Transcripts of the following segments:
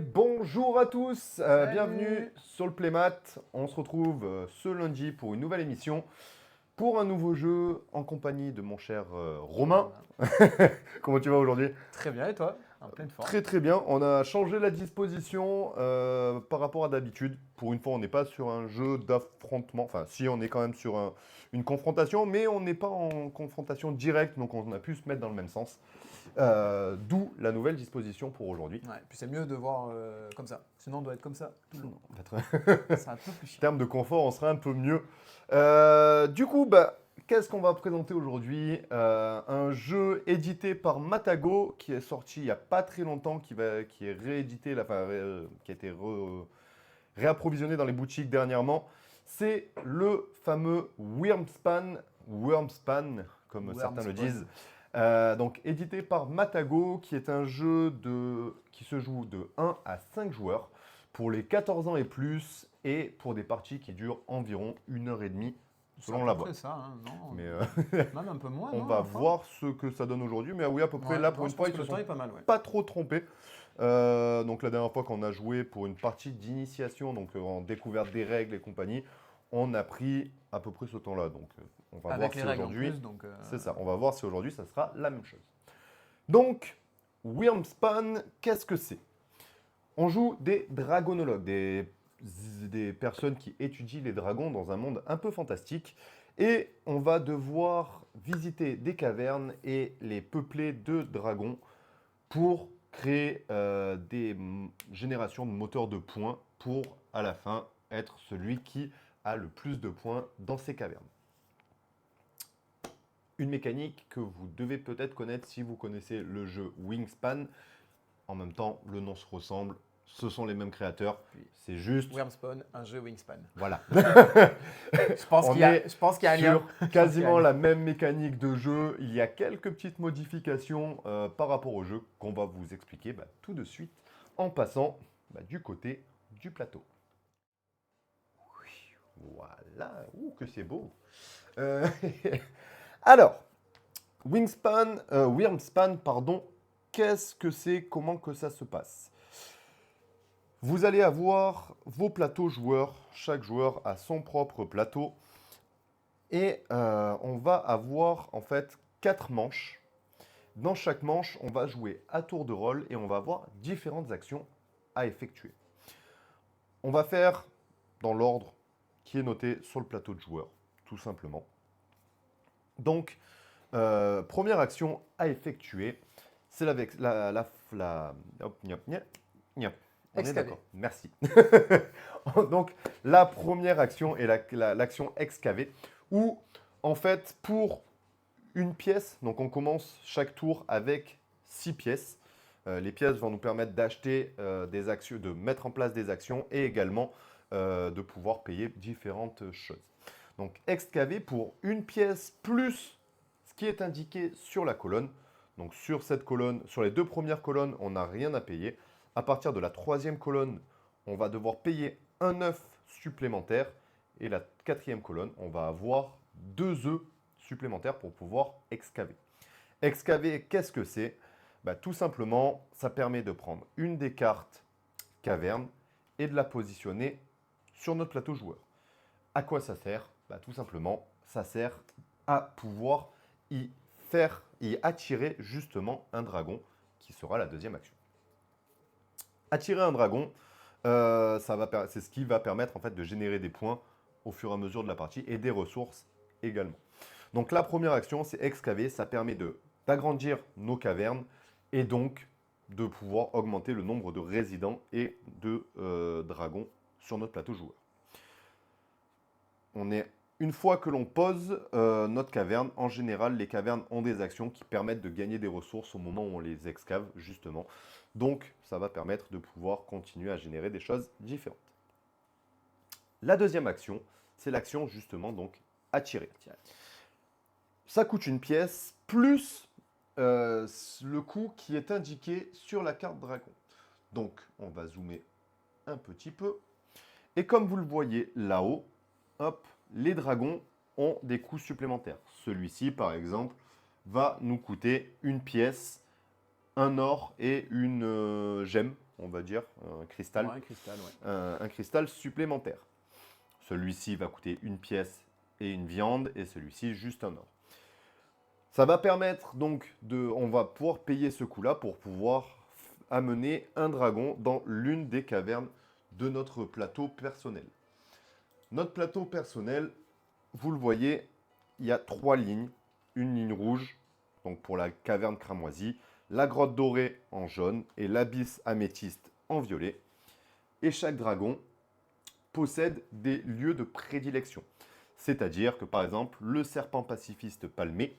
bonjour à tous, Salut. bienvenue sur le Playmat. On se retrouve ce lundi pour une nouvelle émission, pour un nouveau jeu en compagnie de mon cher Romain. Comment tu vas aujourd'hui? Très bien, et toi? En pleine forme. Très très bien, on a changé la disposition par rapport à d'habitude. Pour une fois, on n'est pas sur un jeu d'affrontement, enfin si on est quand même sur une confrontation, mais on n'est pas en confrontation directe, donc on a pu se mettre dans le même sens. D'où la nouvelle disposition pour aujourd'hui. Ouais, puis c'est mieux de voir comme ça. Sinon, on doit être comme ça tout le long. Peut-être. C'est un peu plus En chiant. termes de confort, on sera un peu mieux. Du coup, qu'est-ce qu'on va présenter aujourd'hui? Un jeu édité par Matago qui est sorti il n'y a pas très longtemps, qui est réédité, qui a été réapprovisionné dans les boutiques dernièrement. C'est le fameux Wyrmspan, comme certains le Wormspawn. disent. Donc édité par Matago, qui est un jeu qui se joue de 1 à 5 joueurs pour les 14 ans et plus, et pour des parties qui durent environ 1h30 C'est à selon peu la près boîte. ça, hein, non? Mais Même un peu moins, on non, à va la fin? voir ce que ça donne aujourd'hui. Mais oui, à peu près, Ouais, là, pour non, une je fois, pense ils que se le temps sont est pas mal, ouais. pas trop trompés. Donc la dernière fois qu'on a joué pour une partie d'initiation, donc en découverte des règles et compagnie, on a pris à peu près ce temps-là. Donc on va voir Avec les si règles en aujourd'hui, plus, donc... c'est ça, on va voir si aujourd'hui ça sera la même chose. Donc, Wyrmspan, qu'est-ce que c'est? On joue des dragonologues, des personnes qui étudient les dragons dans un monde un peu fantastique. Et on va devoir visiter des cavernes et les peupler de dragons pour créer générations de moteurs de points pour, à la fin, être celui qui a le plus de points dans ces cavernes. Une mécanique que vous devez peut-être connaître si vous connaissez le jeu Wingspan. En même temps, le nom se ressemble, ce sont les mêmes créateurs, Puis, c'est juste, Wormspawn, un jeu Wingspan. voilà. Je pense On qu'il y a, est je pense qu'il y a un lien. sur Je pense qu'il y a un quasiment lien. la même mécanique de jeu. Il y a quelques petites modifications par rapport au jeu qu'on va vous expliquer tout de suite en passant du côté du plateau. Voilà, ouh, que c'est beau. Euh, Alors, Wyrmspan, pardon, qu'est-ce que c'est, comment que ça se passe? Vous allez avoir vos plateaux joueurs, chaque joueur a son propre plateau, et on va avoir en fait 4 manches. Dans chaque manche, on va jouer à tour de rôle et on va avoir différentes actions à effectuer. On va faire dans l'ordre qui est noté sur le plateau de joueurs, tout simplement. Donc, première action à effectuer, c'est hop, niop, niop, niop. On est Excavé. d'accord, merci. Donc, la première action est l'action excaver, où, en fait, pour une pièce, donc on commence chaque tour avec 6 pièces. Les pièces vont nous permettre d'acheter des actions, de mettre en place des actions et également de pouvoir payer différentes choses. Donc, excaver pour une pièce plus ce qui est indiqué sur la colonne. Donc, sur cette colonne, sur les 2 premières colonnes, on n'a rien à payer. À partir de la 3e colonne, on va devoir payer un œuf supplémentaire. Et la 4e colonne, on va avoir 2 œufs supplémentaires pour pouvoir excaver. Excaver, qu'est-ce que c'est? Tout simplement, ça permet de prendre une des cartes caverne et de la positionner sur notre plateau joueur. À quoi ça sert? Tout simplement, ça sert à pouvoir y attirer justement un dragon, qui sera la 2e action. Attirer un dragon, c'est ce qui va permettre en fait de générer des points au fur et à mesure de la partie et des ressources également. Donc la première action, c'est excaver, ça permet d'agrandir nos cavernes et donc de pouvoir augmenter le nombre de résidents et de dragons sur notre plateau joueur. Une fois que l'on pose notre caverne, en général, les cavernes ont des actions qui permettent de gagner des ressources au moment où on les excave, justement. Donc, ça va permettre de pouvoir continuer à générer des choses différentes. La 2e action, c'est l'action, justement, donc, attirer. Ça coûte une pièce, plus le coût qui est indiqué sur la carte dragon. Donc, on va zoomer un petit peu. Et comme vous le voyez là-haut, hop, les dragons ont des coûts supplémentaires. Celui-ci, par exemple, va nous coûter une pièce, un or et une gemme. on va dire, un cristal, Ouais, cristal, ouais. un cristal supplémentaire. Celui-ci va coûter une pièce et une viande, et celui-ci juste un or. Ça va permettre donc on va pouvoir payer ce coût-là pour pouvoir amener un dragon dans l'une des cavernes de notre plateau personnel. Notre plateau personnel, vous le voyez, il y a 3 lignes. Une ligne rouge, donc pour la caverne cramoisie, la grotte dorée en jaune et l'abysse améthyste en violet. Et chaque dragon possède des lieux de prédilection. C'est-à-dire que par exemple, le serpent pacifiste palmé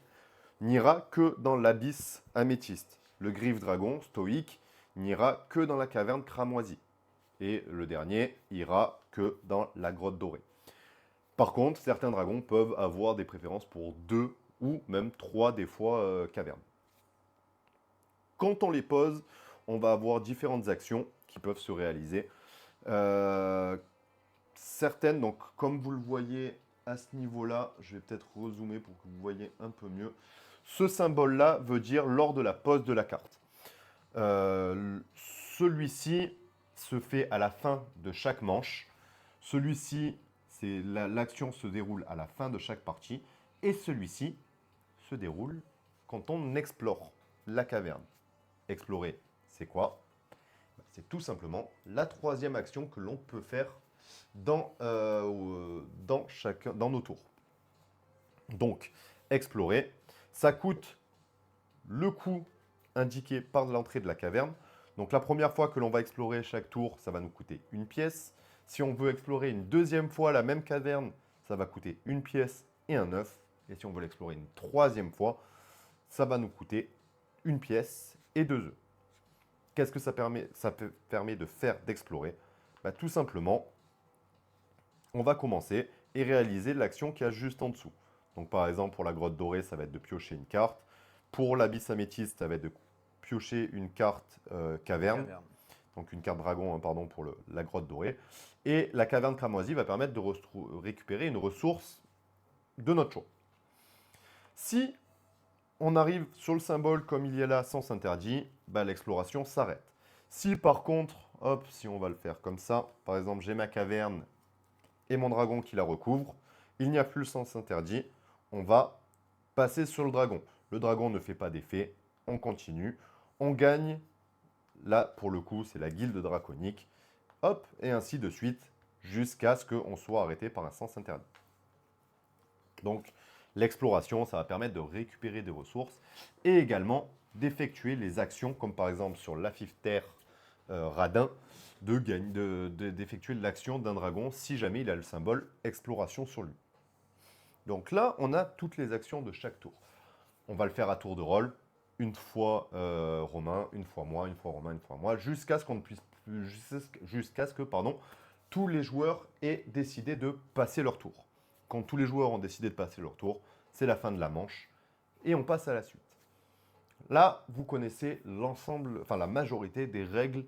n'ira que dans l'abysse améthyste. Le griffe dragon stoïque n'ira que dans la caverne cramoisie. Et le dernier ira que dans la grotte dorée. Par contre, certains dragons peuvent avoir des préférences pour 2 ou même 3 des fois cavernes. Quand on les pose, on va avoir différentes actions qui peuvent se réaliser. Certaines, donc comme vous le voyez à ce niveau-là, je vais peut-être rezoomer pour que vous voyez un peu mieux. Ce symbole-là veut dire lors de la pose de la carte. Celui-ci se fait à la fin de chaque manche. Celui-ci, l'action se déroule à la fin de chaque partie. Et celui-ci se déroule quand on explore la caverne. Explorer, c'est quoi? C'est tout simplement la 3e action que l'on peut faire dans nos tours. Donc, explorer, ça coûte le coût indiqué par l'entrée de la caverne. Donc la première fois que l'on va explorer chaque tour, ça va nous coûter une pièce. Si on veut explorer une 2e fois la même caverne, ça va coûter une pièce et un œuf. Et si on veut l'explorer une 3e fois, ça va nous coûter une pièce et 2 œufs. Qu'est-ce que ça permet? Ça permet de faire d'explorer. Tout simplement, on va commencer et réaliser l'action qu'il y a juste en dessous. Donc par exemple, pour la grotte dorée, ça va être de piocher une carte. Pour l'abysse améthyste, ça va être de piocher une carte caverne. Donc une carte dragon, pardon, pour la grotte dorée. Et la caverne cramoisie va permettre de récupérer une ressource de notre choix. Si on arrive sur le symbole comme il y a là, sens interdit, l'exploration s'arrête. Si par contre, hop, si on va le faire comme ça, par exemple j'ai ma caverne et mon dragon qui la recouvre, il n'y a plus le sens interdit, on va passer sur le dragon. Le dragon ne fait pas d'effet, on continue, on gagne, là pour le coup c'est la guilde draconique, hop, et ainsi de suite, jusqu'à ce qu'on soit arrêté par un sens interdit. Donc l'exploration, ça va permettre de récupérer des ressources et également d'effectuer les actions, comme par exemple sur l'Afifter Radin, d'effectuer l'action d'un dragon si jamais il a le symbole exploration sur lui. Donc là, on a toutes les actions de chaque tour. On va le faire à tour de rôle, une fois Romain, une fois moi, une fois Romain, une fois moi, jusqu'à ce que tous les joueurs aient décidé de passer leur tour. Quand tous les joueurs ont décidé de passer leur tour, c'est la fin de la manche et on passe à la suite. Là, vous connaissez l'ensemble, enfin la majorité des règles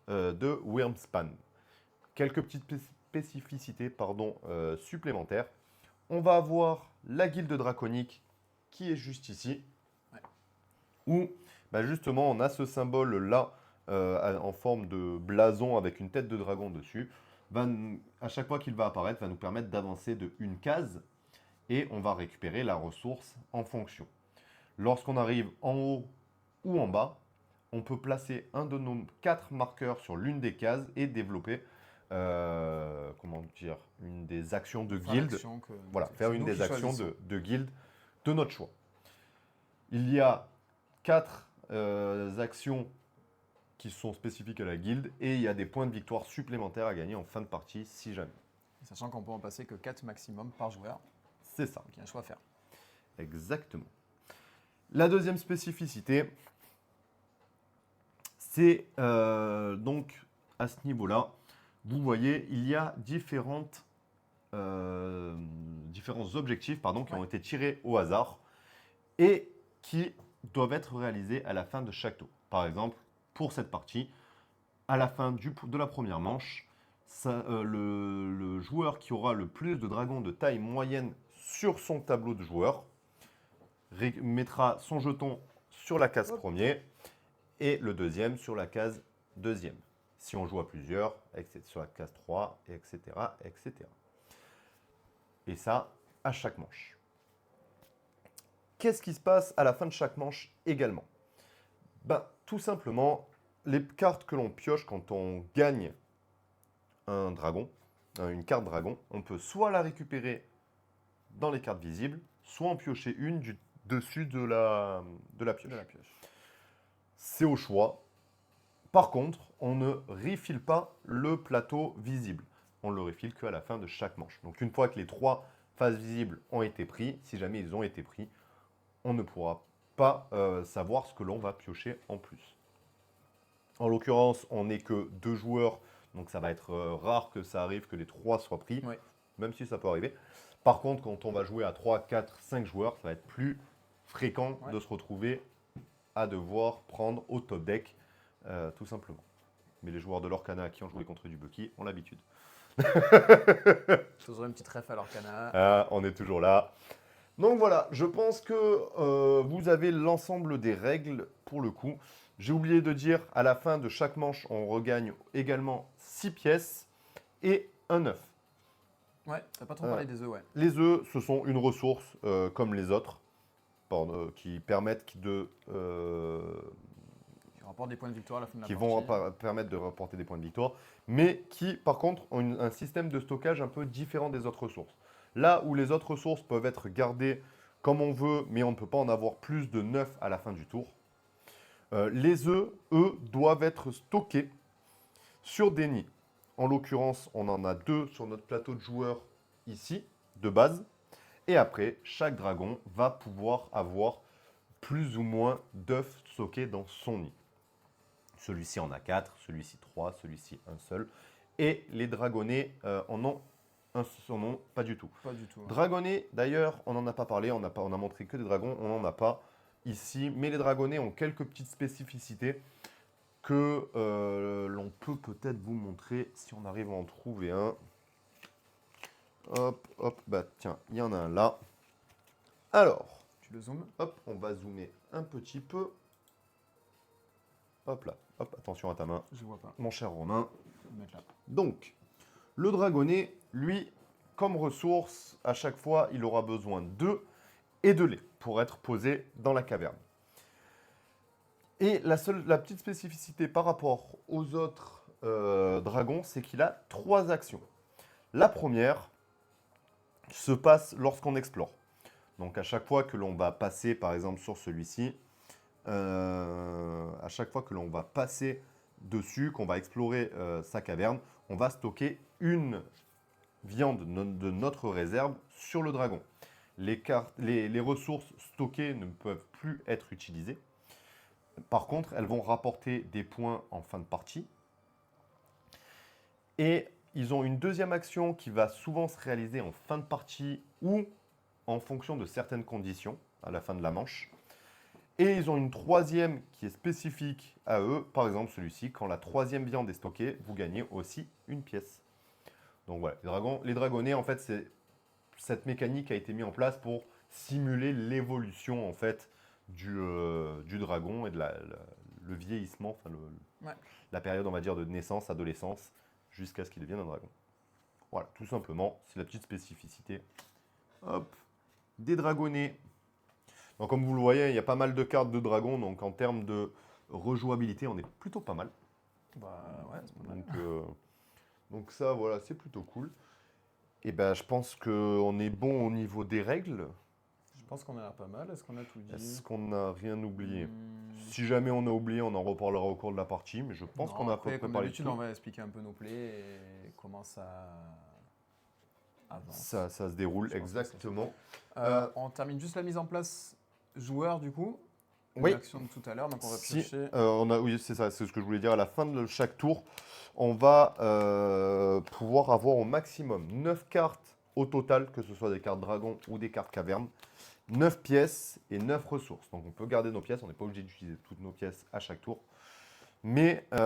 de Wyrmspan. Quelques petites spécificités supplémentaires. On va avoir la guilde draconique qui est juste ici, où justement on a ce symbole-là en forme de blason avec une tête de dragon dessus. À chaque fois qu'il va apparaître, va nous permettre d'avancer de une case et on va récupérer la ressource en fonction. Lorsqu'on arrive en haut ou en bas, on peut placer un de nos 4 marqueurs sur l'une des cases et développer une des actions de guilde. Voilà, faire une des actions de guilde de notre choix. Il y a 4 actions qui sont spécifiques à la guilde et il y a des points de victoire supplémentaires à gagner en fin de partie si jamais. Sachant qu'on peut en passer que 4 maximum par joueur. C'est ça. Donc il y a un choix à faire. Exactement. La deuxième spécificité, c'est donc à ce niveau-là, vous voyez, il y a différents objectifs qui ont été tirés au hasard et qui doivent être réalisés à la fin de chaque tour. Par exemple, pour cette partie, à la fin de la première manche, le joueur qui aura le plus de dragons de taille moyenne sur son tableau de joueur mettra son jeton sur la case première et le deuxième sur la case deuxième. Si on joue à plusieurs, sur la case 3, etc., etc. Et ça, à chaque manche. Qu'est-ce qui se passe à la fin de chaque manche également? Ben, tout simplement, les cartes que l'on pioche quand on gagne un dragon, une carte dragon, on peut soit la récupérer dans les cartes visibles, soit en piocher une du dessus de la pioche. De la pioche. C'est au choix. Par contre, on ne refile pas le plateau visible. On le refile qu'à la fin de chaque manche. Donc une fois que les 3 phases visibles ont été pris, si jamais ils ont été pris, on ne pourra pas savoir ce que l'on va piocher en plus. En l'occurrence, on n'est que 2 joueurs, donc ça va être rare que ça arrive que les 3 soient pris, Ouais. même si ça peut arriver. Par contre, quand on va jouer à 3, 4, 5 joueurs, ça va être plus fréquent de se retrouver à devoir prendre au top deck, tout simplement. Mais les joueurs de l'Orcana qui ont joué contre du Bucky ont l'habitude. Toujours une petite ref à l'Orcana. Ah, on est toujours là. Donc voilà, je pense que vous avez l'ensemble des règles pour le coup. J'ai oublié de dire, à la fin de chaque manche, on regagne également 6 pièces et un œuf. Ouais, t'as pas trop parlé des œufs, ouais. Les œufs, ce sont une ressource comme les autres, qui permettent de... Qui rapporte des points de victoire à la fin de la qui partie. vont permettre de rapporter des points de victoire, mais qui, par contre, ont un système de stockage un peu différent des autres ressources. Là où les autres ressources peuvent être gardées comme on veut, mais on ne peut pas en avoir plus de 9 à la fin du tour, les œufs, eux, doivent être stockés sur des nids. En l'occurrence, on en a 2 sur notre plateau de joueurs ici, de base. Et après, chaque dragon va pouvoir avoir plus ou moins d'œufs stockés dans son nid. Celui-ci en a 4, celui-ci 3, celui-ci un seul. Et les dragonnets en ont pas du tout. Pas du tout. Ouais. Dragonnets, d'ailleurs, on n'en a pas parlé, on a montré que des dragons, on n'en a pas ici. Mais les dragonnets ont quelques petites spécificités que l'on peut peut-être vous montrer si on arrive à en trouver un. Hop, hop, bah tiens, il y en a un là. Alors, Tu le zoomes. hop, on va zoomer un petit peu. Hop là, hop, attention à ta main, Je vois pas. mon cher Romain. Je vais le mettre là. Donc, le dragonnet, lui, comme ressource, à chaque fois, il aura besoin d'œufs et de lait pour être posé dans la caverne. Et la petite spécificité par rapport aux autres dragons, c'est qu'il a 3 actions. La première se passe lorsqu'on explore. Donc à chaque fois que l'on va passer, par exemple sur celui-ci, à chaque fois que l'on va passer dessus, qu'on va explorer sa caverne, on va stocker une viande de notre réserve sur le dragon. Les ressources stockées ne peuvent plus être utilisées. Par contre, elles vont rapporter des points en fin de partie. Et ils ont une deuxième action qui va souvent se réaliser en fin de partie ou en fonction de certaines conditions à la fin de la manche. Et ils ont une troisième qui est spécifique à eux. Par exemple, celui-ci, quand la troisième viande est stockée, vous gagnez aussi une pièce. Donc voilà, les dragonnets, en fait, cette mécanique a été mise en place pour simuler l'évolution en fait du dragon et de le vieillissement, enfin la période, on va dire, de naissance, adolescence, jusqu'à ce qu'il devienne un dragon. Voilà, tout simplement, c'est la petite spécificité. Hop, des dragonnets. Donc comme vous le voyez, il y a pas mal de cartes de dragons, donc en termes de rejouabilité, on est plutôt pas mal. Bah ouais, c'est pas mal. Donc ça, voilà, c'est plutôt cool. Et ben, je pense qu'on est bon au niveau des règles. Je pense qu'on a pas mal. Est-ce qu'on a tout dit? Est-ce qu'on n'a rien oublié? Si jamais on a oublié, on en reparlera au cours de la partie, mais je pense qu'on a à peu près comme parlé de d'habitude, tout. on va expliquer un peu nos plays et comment ça avance. Ça se déroule, Je pense que c'est exactement. On termine juste la mise en place joueur du coup. Oui. L'action de tout à l'heure, donc on va piocher. Oui, c'est ça, c'est ce que je voulais dire. À la fin de chaque tour, on va pouvoir avoir au maximum 9 cartes au total, que ce soit des cartes dragon ou des cartes caverne. 9 pièces et 9 ressources. Donc on peut garder nos pièces, on n'est pas obligé d'utiliser toutes nos pièces à chaque tour. Mais on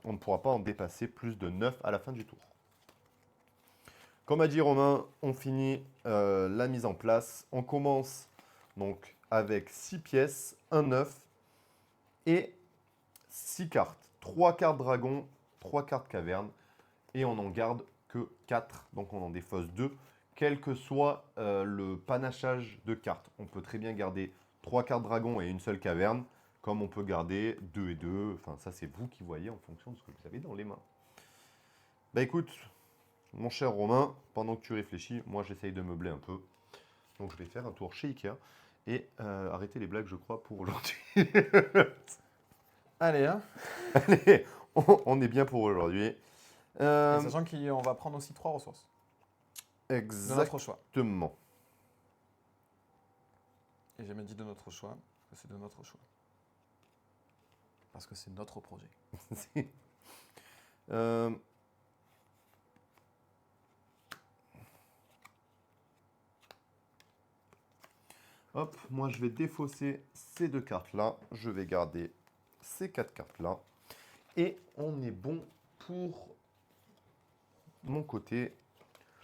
ne pourra pas en dépasser plus de 9 à la fin du tour. Comme a dit Romain, on finit la mise en place. On commence donc avec 6 pièces, un œuf et 6 cartes. 3 cartes dragon, 3 cartes caverne, et on n'en garde que 4, donc on en défausse 2, quel que soit le panachage de cartes. On peut très bien garder 3 cartes dragon et une seule caverne, comme on peut garder 2 et 2, enfin ça c'est vous qui voyez en fonction de ce que vous avez dans les mains. Bah écoute, mon cher Romain, pendant que tu réfléchis, moi j'essaye de meubler un peu. Donc je vais faire un tour chez Ikea et arrêter les blagues, je crois, pour aujourd'hui. Allez, hein. Allez, on est bien pour aujourd'hui. Et sachant qu'on va prendre aussi 3 ressources. De notre choix. Exactement. Et j'ai même dit de notre choix, que c'est de notre choix. Parce que c'est notre projet. Euh, Hop, moi je vais défausser ces 2 cartes-là. Je vais garder ces 4 cartes-là. Et on est bon pour mon côté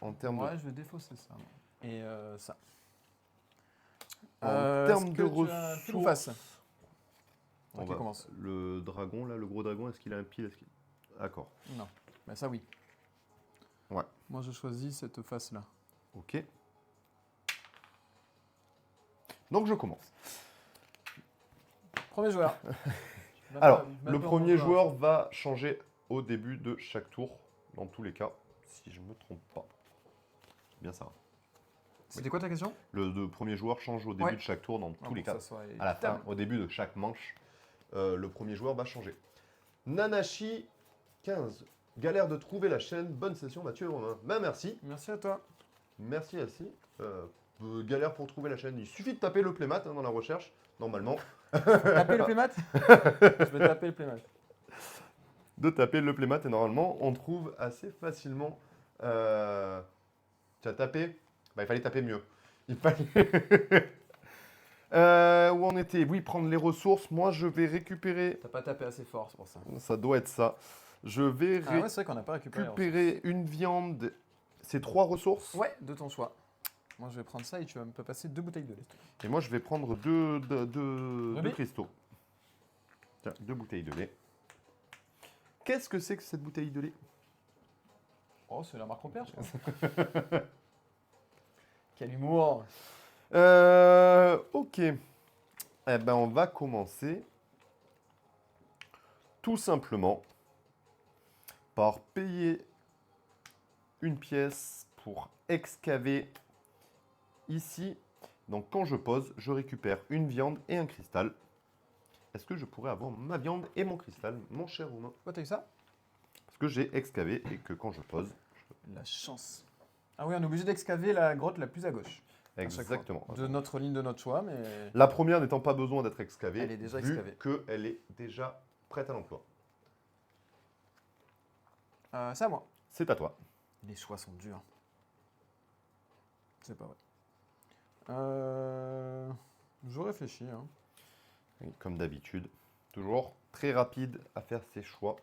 en termes Ouais, je vais défausser ça. Et ça. En termes de pile ou face? ressources, Toi on qui va, commence. le dragon, là, le gros dragon, est-ce qu'il a un pile? D'accord. Non. Mais ça, oui. Ouais. Moi, je choisis cette face-là. Ok. Donc je commence. Premier joueur. Alors, le premier joueur va changer au début de chaque tour, dans tous les cas, si je ne me trompe pas. C'est bien ça. C'était quoi ta question? Le premier joueur change au début de chaque tour, dans tous les cas. À la fin, au début de chaque manche, le premier joueur va changer. Nanashi, 15. Galère de trouver la chaîne. Bonne session, Mathieu et Romain. Ben, merci. Merci à toi. Merci, Assi. Galère pour trouver la chaîne. Il suffit de taper le playmat dans la recherche, normalement. Taper le playmat? Je vais taper le playmat. De taper le playmat et normalement, on trouve assez facilement. Tu as tapé? Bah, il fallait taper mieux. Il fallait. Où on était? Oui, prendre les ressources. Moi, je vais récupérer. T'as pas tapé assez fort, c'est pour ça. Ça doit être ça. Je vais Ah ouais, c'est vrai qu'on n'a pas récupéré. récupérer une viande. C'est 3 ressources. Ouais, de ton choix. Moi, je vais prendre ça et tu vas me passer 2 bouteilles de lait. Et moi, je vais prendre deux cristaux. Tiens, 2 bouteilles de lait. Qu'est-ce que c'est que cette bouteille de lait? Oh, c'est la marque Repère, je crois. Quel humour! Ok. Eh ben, on va commencer tout simplement par payer une pièce pour excaver ici. Donc, quand je pose, je récupère une viande et un cristal. Est-ce que je pourrais avoir ma viande et mon cristal, mon cher Romain? Pourquoi t'as eu ça? Parce que j'ai excavé et que quand je pose... La chance. Ah oui, on est obligé d'excaver la grotte la plus à gauche. Exactement. De notre ligne de notre choix, mais... La première n'étant pas besoin d'être excavée, Elle est déjà vu excavée. qu'elle est déjà prête à l'emploi. C'est à moi. C'est à toi. Les choix sont durs. C'est pas vrai. Je réfléchis. Hein. Et comme d'habitude, toujours très rapide à faire ses choix.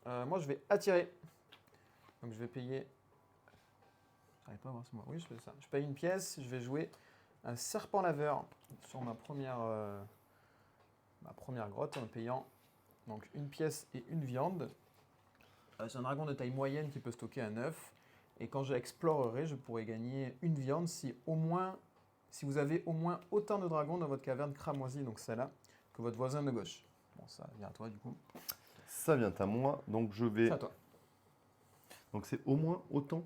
Moi, je vais attirer. Donc, je vais payer... J'arrive pas à voir, c'est moi. Oui, je fais ça. Je paye une pièce, je vais jouer un serpent laveur sur ma première grotte en payant donc une pièce et une viande. C'est un dragon de taille moyenne qui peut stocker un œuf. Et quand je explorerai, je pourrai gagner une viande si vous avez au moins autant de dragons dans votre caverne cramoisie, donc celle-là, que votre voisin de gauche. Bon, ça vient à toi du coup. Ça vient à moi, donc je vais... C'est à toi. Donc c'est au moins autant.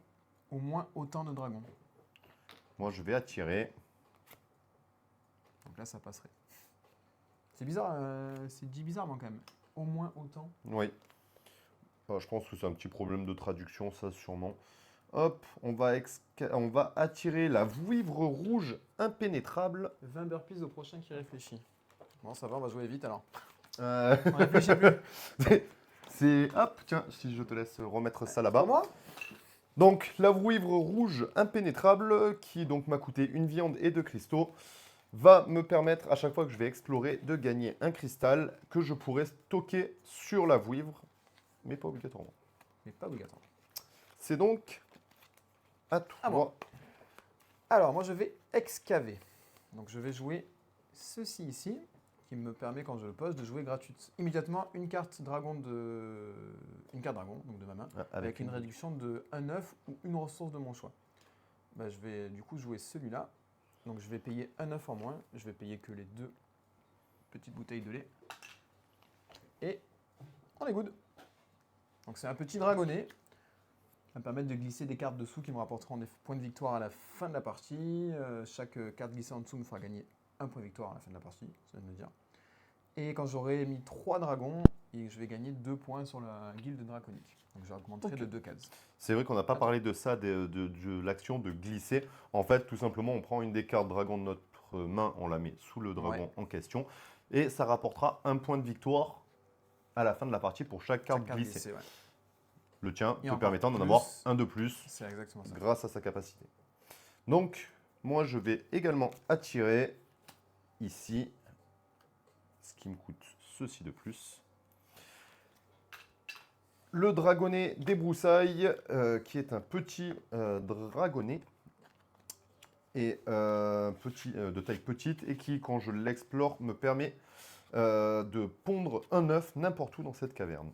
Au moins autant de dragons. Moi, je vais attirer. Donc là, ça passerait. C'est bizarre, c'est dit bizarrement quand même. Au moins autant. Oui. Enfin, je pense que c'est un petit problème de traduction, ça sûrement. Hop, on va attirer la vouivre rouge impénétrable. 20 burpees au prochain qui réfléchit. Bon, ça va, on va jouer vite alors. Euh, On réfléchit plus. c'est... Hop, tiens, si je te laisse remettre ça là-bas. Pour moi? Donc, la vouivre rouge impénétrable, qui donc m'a coûté une viande et 2 cristaux, va me permettre, à chaque fois que je vais explorer, de gagner un cristal que je pourrais stocker sur la vouivre, mais pas obligatoirement. Mais pas obligatoire. C'est donc à toi. À moi. Alors, moi, je vais excaver. Donc, je vais jouer ceci ici, qui me permet, quand je le pose, de jouer immédiatement une carte dragon, donc de ma main, avec une réduction de 1/9 ou une ressource de mon choix. Bah, je vais du coup jouer celui-là. Donc je vais payer 1/9 en moins. Je vais payer que les 2 petites bouteilles de lait. Et on est good. Donc c'est un petit dragonnet. Ça va me permettre de glisser des cartes dessous qui me rapporteront des points de victoire à la fin de la partie. Chaque carte glissée en dessous me fera gagner un point de victoire à la fin de la partie, ça vient de me dire. Et quand j'aurai mis 3 dragons, je vais gagner 2 points sur la guilde draconique. Donc je augmenterai de 2 cases. C'est vrai qu'on n'a pas parlé de ça, de l'action de glisser. En fait, tout simplement, on prend une des cartes dragon de notre main, on la met sous le dragon en question. Et ça rapportera un point de victoire à la fin de la partie pour chaque carte glissée. Ouais. Le tien te permettant d'en avoir un de plus grâce à sa capacité. Donc, moi, je vais également attirer ici, ce qui me coûte ceci de plus. Le dragonnet des broussailles, qui est un petit dragonnet et, de taille petite et qui, quand je l'explore, me permet de pondre un œuf n'importe où dans cette caverne.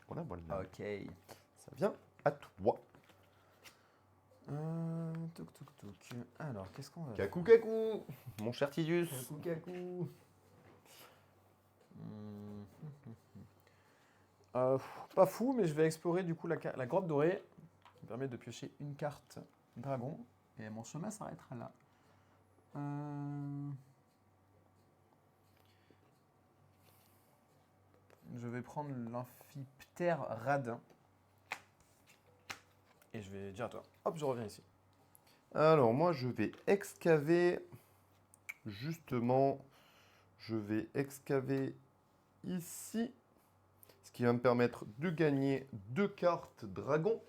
Voilà. Ok. Ça vient à toi. Alors, qu'est-ce qu'on va Kakou, mon cher Tidus. Kakou. Pas fou, mais je vais explorer du coup la grotte dorée. Ça me permet de piocher une carte dragon. Et mon chemin s'arrêtera là. Je vais prendre l'amphiptère radin. Et je vais dire à toi. Hop, je reviens ici. Alors, moi, je vais excaver. Justement, je vais excaver ici. Ce qui va me permettre de gagner 2 cartes dragon.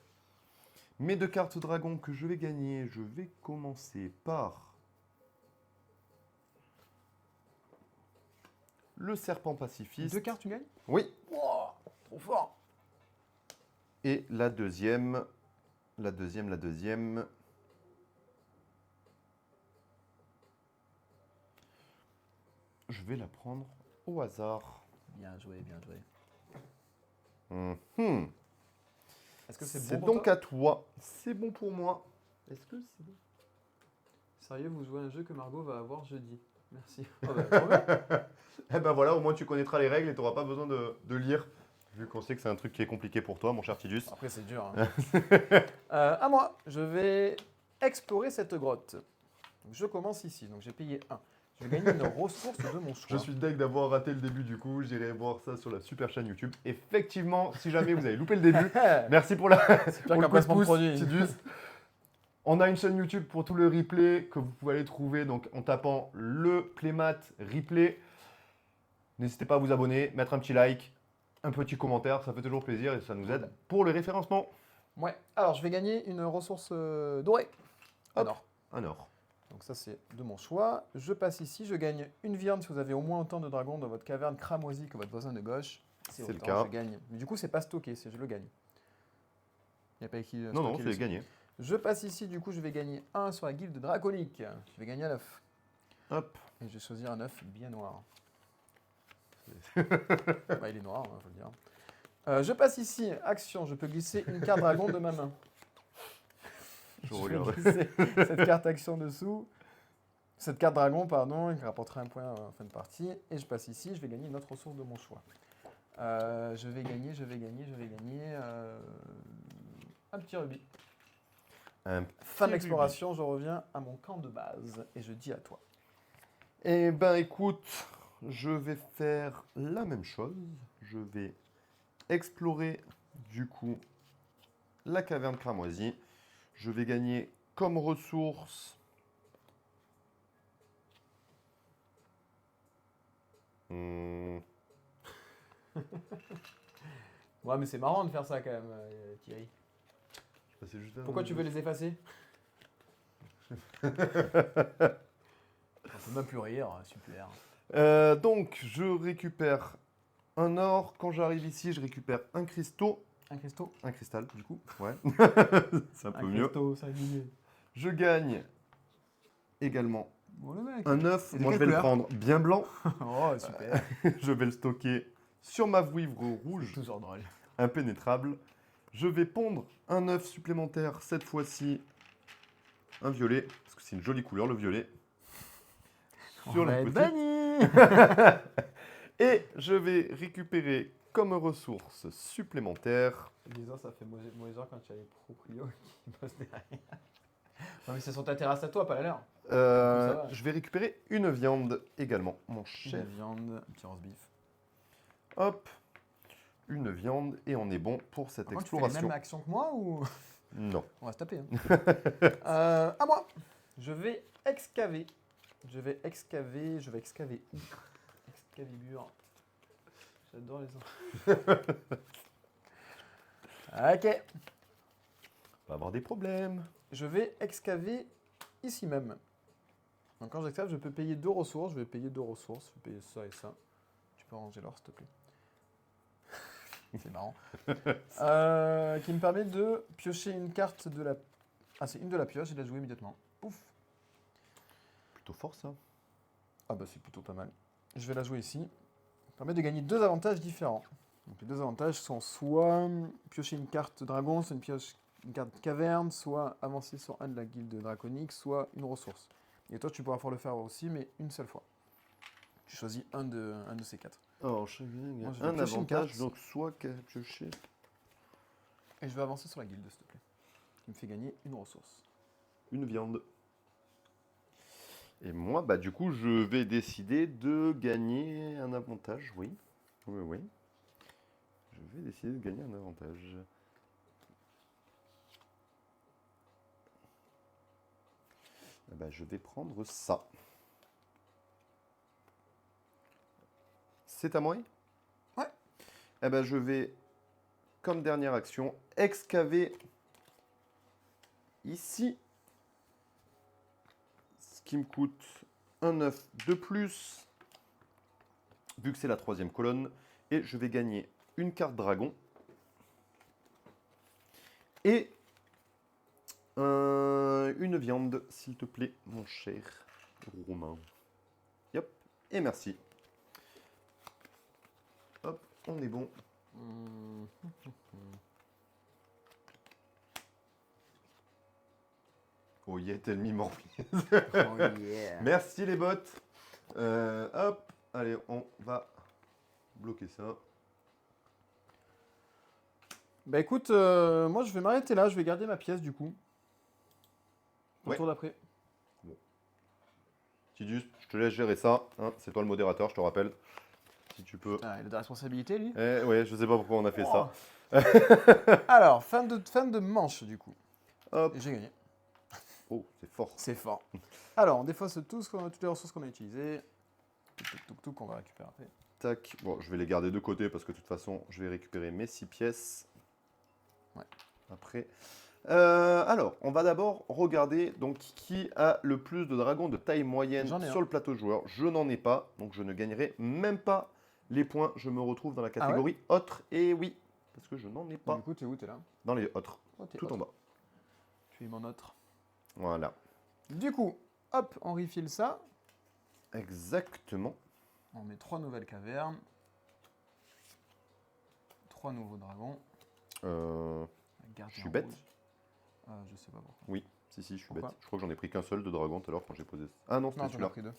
Mes 2 cartes dragon que je vais gagner, je vais commencer par le serpent pacifiste. 2 cartes, tu gagnes? Oui. Wow, trop fort. Et la deuxième. Je vais la prendre au hasard. Bien joué, bien joué. Est-ce que c'est bon donc à toi. C'est bon pour moi. Est-ce que c'est bon? Sérieux, vous jouez un jeu que Margot va avoir jeudi. Merci. Oh bah, eh ben voilà, au moins tu connaîtras les règles et tu n'auras pas besoin de lire, vu qu'on sait que c'est un truc qui est compliqué pour toi, mon cher Tidus. Après, c'est dur. Hein. À moi, je vais explorer cette grotte. Donc, je commence ici. Donc, j'ai payé 1. Je vais gagner une ressource de mon choix. Je suis deg d'avoir raté le début du coup. J'irai voir ça sur la super chaîne YouTube. Effectivement, si jamais vous avez loupé le début, merci pour le placement de produit. Tidus. On a une chaîne YouTube pour tout le replay que vous pouvez aller trouver donc en tapant le Playmat Replay. N'hésitez pas à vous abonner, mettre un petit like, un petit commentaire, ça fait toujours plaisir et ça nous aide pour le référencement. Ouais, alors je vais gagner une ressource dorée. Un or. Un or. Donc ça c'est de mon choix. Je passe ici, je gagne une viande si vous avez au moins autant de dragons dans votre caverne cramoisie que votre voisin de gauche. C'est le cas. Je gagne. Mais du coup c'est pas stocké, je le gagne. Il n'y a pas écrit. Non, c'est gagné. Je passe ici, du coup, je vais gagner 1 sur la guilde draconique. Je vais gagner un œuf. Hop. Et je vais choisir un œuf bien noir. Bah, il est noir, il faut le dire. Je passe ici, action, je peux glisser une carte dragon de ma main. Je regarde. Vais glisser cette carte action dessous. Cette carte dragon, pardon, qui rapportera un point en fin de partie. Et je passe ici, je vais gagner une autre ressource de mon choix. Je vais gagner un petit rubis. Fin de l'exploration, je reviens à mon camp de base et je dis à toi. Eh ben écoute, je vais faire la même chose. Je vais explorer du coup la caverne cramoisie. Je vais gagner comme ressource Ouais, mais c'est marrant de faire ça quand même, Thierry. Pourquoi tu veux les effacer? On peut même plus rire, super. Donc, je récupère un or. Quand j'arrive ici, je récupère un cristal. Un cristal, du coup. Ouais. C'est un peu mieux. Cristaux, ça je gagne également Bon, le mec. Un œuf, Et de moi je quelle vais le couleur prendre bien blanc. Oh, super. Je vais le stocker sur ma vouivre C'est rouge, toujours drôle. impénétrable. Je vais pondre un œuf supplémentaire, cette fois-ci un violet, parce que c'est une jolie couleur le violet. On va être petite. banni. Et je vais récupérer comme ressource supplémentaire. Disons, ça fait mauvais genre quand tu as les proprios qui bossent derrière. Non, mais c'est sur ta terrasse à toi, pas la leur. Ça va. Je vais récupérer une viande également, mon Une chef. viande, un petit roast beef. Hop, une viande et on est bon pour cette Par contre, tu fais les exploration. mêmes actions que moi ou Non. on va se taper. Hein. À moi. Je vais excaver. Je vais excaver où? Excalibur. J'adore les enfants. Ok. On va avoir des problèmes. Je vais excaver ici même. Donc quand j'excave, je peux payer 2 ressources. Je vais payer 2 ressources. Je vais payer ça et ça. Tu peux ranger l'or, s'il te plaît. C'est marrant. Qui me permet de piocher une carte de la... Ah, c'est une de la pioche et de la jouer immédiatement. Pouf. Plutôt fort ça. Ah bah c'est plutôt pas mal. Je vais la jouer ici. Ça permet de gagner 2 avantages différents. Donc les 2 avantages sont soit piocher une carte dragon, soit une carte caverne, soit avancer sur un de la guilde draconique, soit une ressource. Et toi tu pourras pouvoir le faire aussi, mais une seule fois. Tu choisis un de ces 4. Alors, chacun Moi, je a vais un piocher une avantage, carte. donc soit qu'à piocher. Et je vais avancer sur la guilde, s'il te plaît. Qui me fait gagner une ressource. Une viande. Et moi, bah du coup, je vais décider de gagner un avantage, oui. Oui, oui. Je vais décider de gagner un avantage. Eh ben, je vais prendre ça. C'est à moi? Ouais. Eh ben, je vais, comme dernière action, excaver ici. Ce qui me coûte un œuf de plus, vu que c'est la 3e colonne. Et je vais gagner une carte dragon. Et une viande, s'il te plaît, mon cher Romain. Yep, et merci. Hop, on est bon. Oh yeah, tell me more. Oh yeah. Merci les bots. Hop, allez, on va bloquer ça. Bah écoute, moi je vais m'arrêter là, je vais garder ma pièce du coup. Au Ouais. tour d'après. Tidus, je te laisse gérer ça. Hein, c'est toi le modérateur, je te rappelle. Si tu peux. Putain, il a de la responsabilité lui. Ouais, je sais pas pourquoi on a fait ça. Alors, fin de manche du coup. Hop. Et j'ai gagné. Oh, c'est fort. C'est fort. Alors, on défausse toutes les ressources qu'on a utilisées. Tout qu'on va récupérer après. Tac. Bon, je vais les garder de côté parce que de toute façon, je vais récupérer mes 6 pièces. Ouais. Après. Alors, on va d'abord regarder donc qui a le plus de dragons de taille moyenne J'en ai sur un. le plateau de joueurs. Je n'en ai pas, donc je ne gagnerai même pas les points. Je me retrouve dans la catégorie autres. Et oui, parce que je n'en ai pas Du coup, t'es où? T'es là? dans les autres. Oh, t'es Tout en autre. bas. Tu es mon autre. Voilà. Du coup, hop, on refill ça. Exactement. On met 3 nouvelles cavernes. 3 nouveaux dragons. Je Gardien suis bête. rouge. Je sais pas pourquoi. Oui, si, je suis Pourquoi bête. Je crois que j'en ai pris qu'un seul de dragon tout à l'heure quand j'ai posé. Ah non, c'était Non, j'en ai celui-là. pris 2.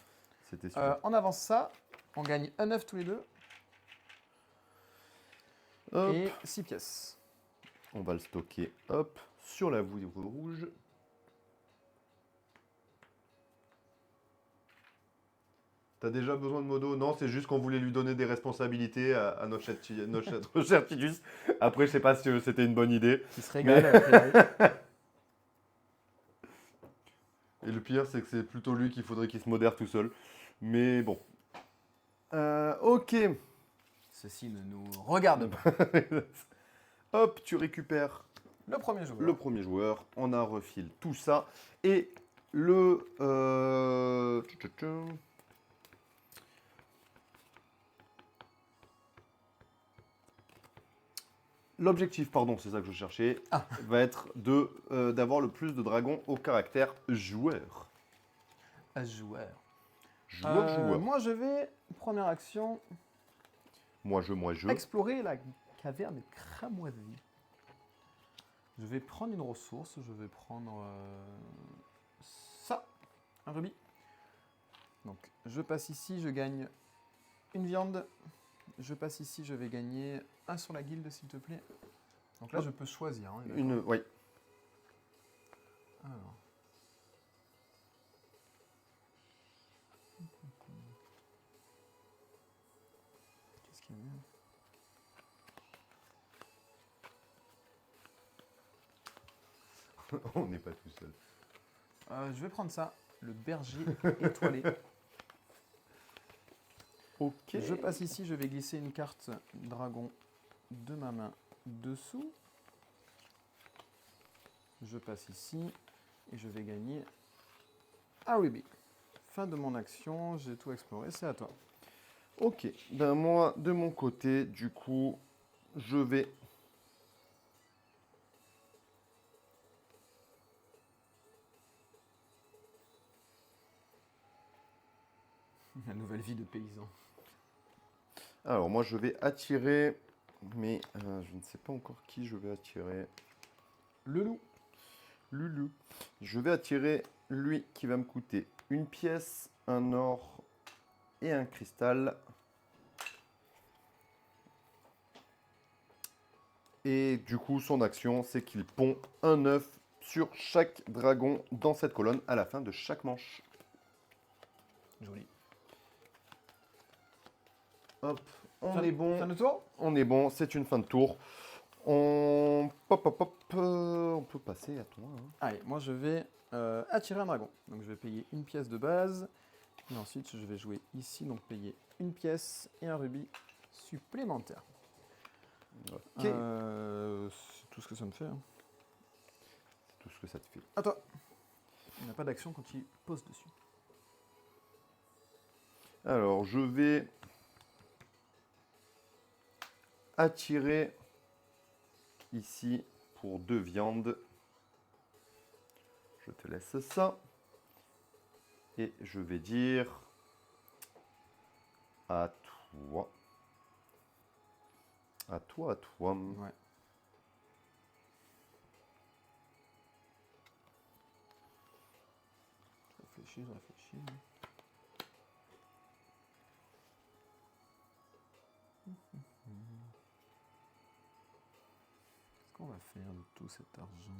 C'était celui-là. On avance ça. On gagne un œuf tous les deux. Hop. Et 6 pièces. On va le stocker, hop, sur la vouivre rouge. T'as déjà besoin de modo? Non, c'est juste qu'on voulait lui donner des responsabilités à notre cher Tidus. Après, je sais pas si c'était une bonne idée. Qui se régale. a priori. Et le pire, c'est que c'est plutôt lui qu'il faudrait qu'il se modère tout seul. Mais bon. Ok. Ceci ne nous regarde pas. Hop, tu récupères Le premier joueur. le premier joueur. On a refile tout ça. Et le... L'objectif, pardon, c'est ça que je cherchais, va être d'avoir le plus de dragons au caractère joueur. joueur. Joueur. Moi, je vais, première action, Moi, je. explorer la caverne cramoisie. Je vais prendre une ressource, je vais prendre ça, un rubis. Donc, je passe ici, je gagne une viande. Je passe ici, je vais gagner un sur la guilde, s'il te plaît. Donc là, Hop. je peux choisir. Hein, Oui. Alors. Qu'est-ce qu'il y a mieux? On n'est pas tout seul. Je vais prendre ça, le berger étoilé. Ok. Je passe ici, je vais glisser une carte dragon de ma main dessous. Je passe ici et je vais gagner un rubis. Fin de mon action, j'ai tout exploré, c'est à toi. Ok. Ben moi, de mon côté, du coup, je vais... La nouvelle vie de paysan. Alors, moi, je vais attirer... Mais je ne sais pas encore qui je vais attirer. Le loup. Lulu. Je vais attirer lui qui va me coûter une pièce, un or et un cristal. Et du coup, son action, c'est qu'il pond un œuf sur chaque dragon dans cette colonne à la fin de chaque manche. Joli. Hop, on Fin- est bon. Fin de tour. On est bon, c'est une fin de tour. On peut passer à toi. Hein. Allez, moi je vais attirer un dragon. Donc je vais payer une pièce de base. Et ensuite je vais jouer ici, donc payer une pièce et un rubis supplémentaire. Ok. C'est tout ce que ça me fait. Hein. Tout ce que ça te fait. À toi. Il n'y a pas d'action quand il pose dessus. Alors, je vais attirer ici pour 2 viandes. Je te laisse ça. Et je vais dire à toi. À toi. Ouais. Je réfléchis. Qu'est-ce qu'on va faire de tout cet argent?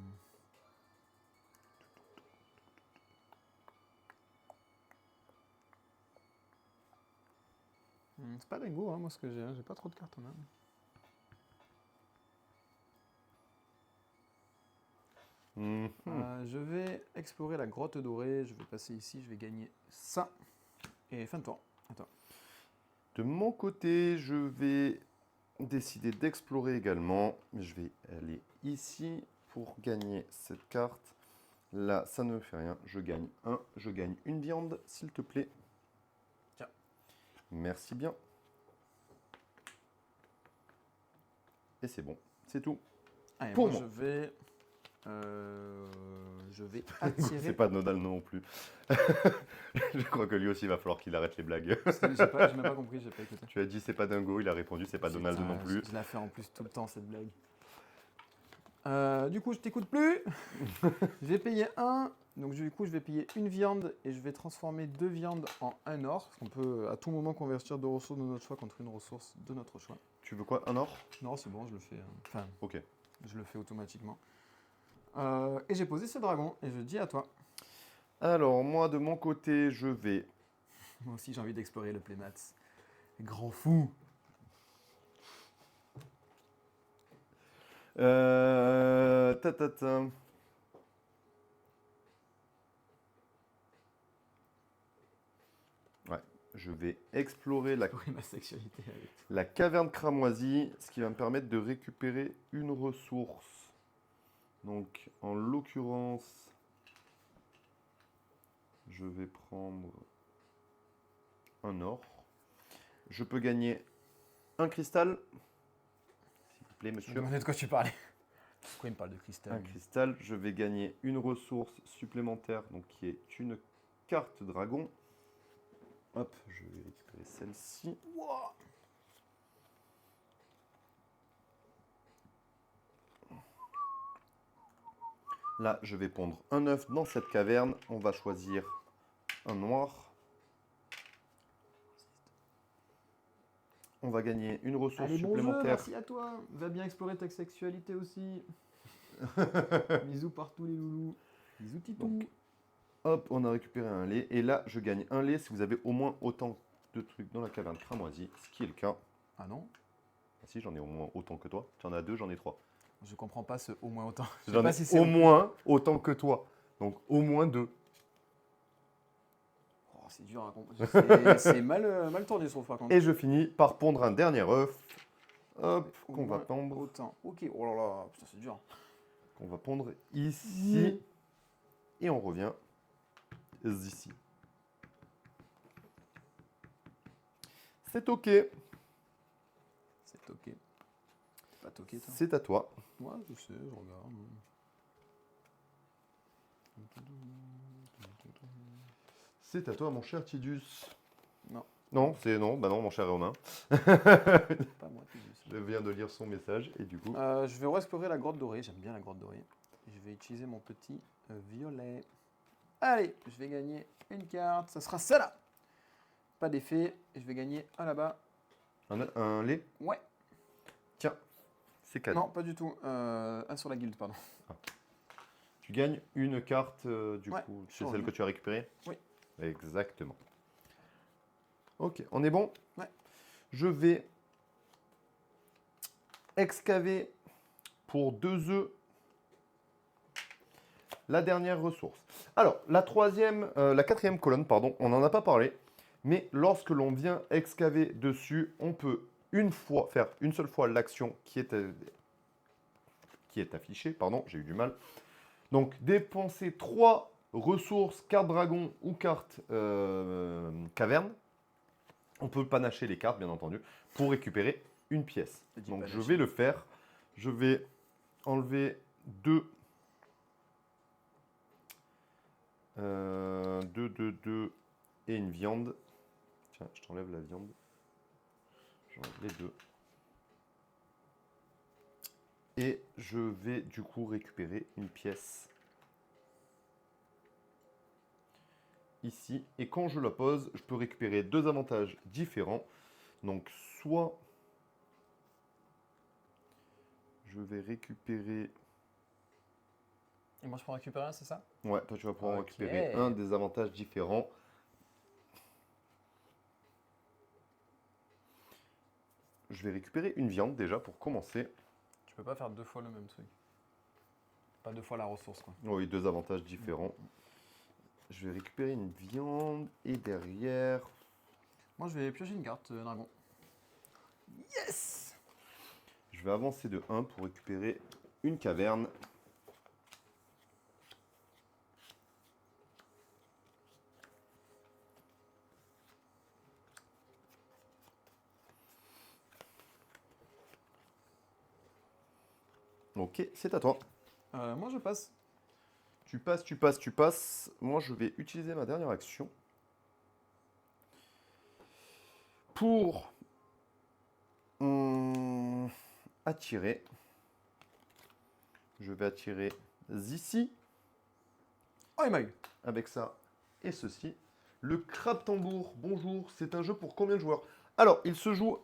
C'est pas dingo, hein, moi, ce que j'ai. J'ai pas trop de cartes en main. Je vais explorer la grotte dorée. Je vais passer ici. Je vais gagner ça. Et fin de tour. Attends. De mon côté, je vais décider d'explorer également. Je vais aller ici pour gagner cette carte. Là, ça ne me fait rien. Je gagne je gagne une viande, s'il te plaît. Tiens. Merci bien. Et c'est bon, c'est tout. Allez, Pour moi, moi. je vais attirer. C'est pas Nodal non plus. Je crois que lui aussi, il va falloir qu'il arrête les blagues. J'ai même pas compris, j'ai pas écouté. Tu as dit c'est pas Dingo, il a répondu c'est pas Donald Putain, non plus. Je la fais en plus tout le temps cette blague. Du coup, je t'écoute plus. J'ai payé un. Donc du coup, je vais payer une viande et je vais transformer 2 viandes en un or. Parce qu'on peut à tout moment convertir 2 ressources de notre choix contre une ressource de notre choix. Tu veux quoi? Un or? Non, c'est bon, je le fais. Enfin, Ok. je le fais automatiquement. Et j'ai posé ce dragon et je dis à toi. Alors, moi, de mon côté, je vais... Moi aussi, j'ai envie d'explorer le Playmats. Grand fou. Ta. Ouais, je vais explorer Ma sexualité avec. la caverne cramoisie, ce qui va me permettre de récupérer une ressource. Donc, en l'occurrence, je vais prendre un or. Je peux gagner un cristal, s'il vous plaît, Je me monsieur. demandais de quoi tu parlais. Pourquoi il me parle de cristal? Un cristal, je vais gagner une ressource supplémentaire, donc qui est une carte dragon. Hop, je vais récupérer celle-ci. Wow. Là, je vais pondre un œuf dans cette caverne. On va choisir un noir. On va gagner une ressource Allez, bon jeu, supplémentaire. merci à toi. Va bien explorer ta sexualité aussi. Bisous partout les loulous. Bisous titou. Donc, hop, on a récupéré un lait. Et là, je gagne un lait si vous avez au moins autant de trucs dans la caverne cramoisie. Ce qui est le cas. Ah non, Ah si, j'en ai au moins autant que toi. Tu en as 2, j'en ai 3. je comprends pas ce au moins autant. Je sais J'en pas ai si c'est au moins autant que toi. Donc au moins 2. Oh, c'est dur à comprendre. C'est mal tourné son par contre. Et je finis par pondre un dernier œuf. Hop, Au qu'on va moins pondre. Autant. Ok, oh là là, putain, c'est dur. Qu'on va pondre ici. Et on revient ici. C'est ok. C'est ok. Pas toqué toi. C'est à toi. Ouais, je sais, je regarde. C'est à toi, mon cher Tidus. Non. Non, c'est non. Bah non, mon cher Romain. Pas moi, Tidus. Je viens de lire son message et du coup. Je vais re-explorer la grotte dorée. J'aime bien la grotte dorée. Je vais utiliser mon petit violet. Allez, je vais gagner une carte. Ça sera celle-là. Pas d'effet. Et je vais gagner un là-bas. Un lait. Ouais. Tiens, c'est cadeau. Non, pas du tout. Un sur la guilde, pardon. Tu gagnes une carte, du Ouais, coup. C'est sur celle lui. que tu as récupérée? Oui. Exactement. Ok, on est bon? Ouais. Je vais excaver pour 2 œufs la dernière ressource. Alors, la quatrième colonne, pardon, on n'en a pas parlé, mais lorsque l'on vient excaver dessus, on peut faire une seule fois l'action qui est affichée, pardon, j'ai eu du mal. Donc, dépenser 3 ressources, carte dragon ou carte caverne. On peut panacher les cartes, bien entendu, pour récupérer une pièce. Donc, je vais le faire. Je vais enlever 2 et une viande. Tiens, je t'enlève la viande. J'enlève les 2. Et je vais du coup récupérer une pièce ici. Et quand je la pose, je peux récupérer 2 avantages différents. Donc soit je vais récupérer... Et moi, je peux en récupérer un, c'est ça? Ouais, toi tu vas pouvoir Ok. récupérer un des avantages différents. Je vais récupérer une viande déjà pour commencer. Tu peux pas faire 2 fois le même truc. Pas 2 fois la ressource, quoi. Oui, 2 avantages différents. Je vais récupérer une viande et derrière... Moi, je vais piocher une carte, dragon. Yes! Je vais avancer de 1 pour récupérer une caverne. Ok, c'est à toi. Moi, je passe. Tu passes, tu passes, tu passes. Moi, je vais utiliser ma dernière action pour attirer. Je vais attirer ici. Oh, il m'a eu. Avec ça et ceci. Le crabe tambour, bonjour, c'est un jeu pour combien de joueurs? Alors, il se joue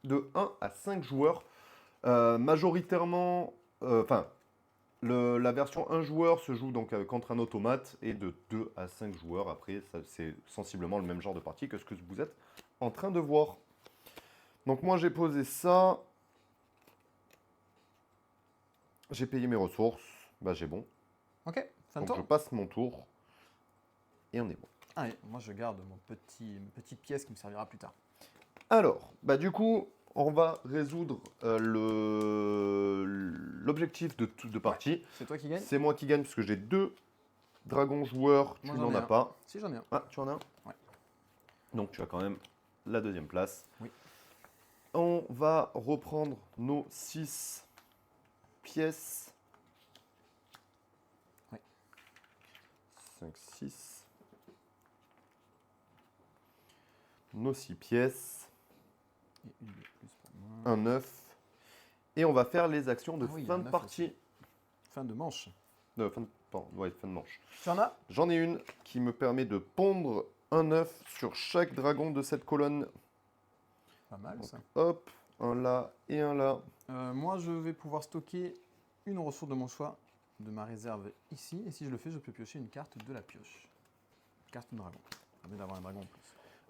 de 1 à 5 joueurs. Majoritairement, la version 1 joueur se joue donc contre un automate et de 2 à 5 joueurs. Après, c'est sensiblement le même genre de partie que ce que vous êtes en train de voir. Donc moi, j'ai posé ça. J'ai payé mes ressources. Bah, j'ai bon. Ok, ça me Donc je tourne. passe mon tour. Et on est bon. Allez, moi, je garde une petite pièce qui me servira plus tard. Alors, bah du coup, on va résoudre l'objectif de partie. C'est toi qui gagne? C'est moi qui gagne parce que j'ai 2 dragons joueurs. Tu Moi, j'en n'en ai as un. pas. Si, j'en ai un. Ah, tu en as un? Ouais. Donc tu as quand même la 2e place. Oui. On va reprendre nos 6 pièces. Ouais. 5, 6. nos 6 pièces, Et une de plus pour moi. un œuf. Et on va faire les actions de Ah oui, fin un de œuf partie. Fin de manche. Fin de manche. Tu en as? J'en ai une qui me permet de pondre un œuf sur chaque dragon de cette colonne. Pas mal Donc, ça. hop, un là et un là. Moi, je vais pouvoir stocker une ressource de mon choix, de ma réserve ici. Et si je le fais, je peux piocher une carte de la pioche. Carte de dragon. Ça permet d'avoir un dragon en plus.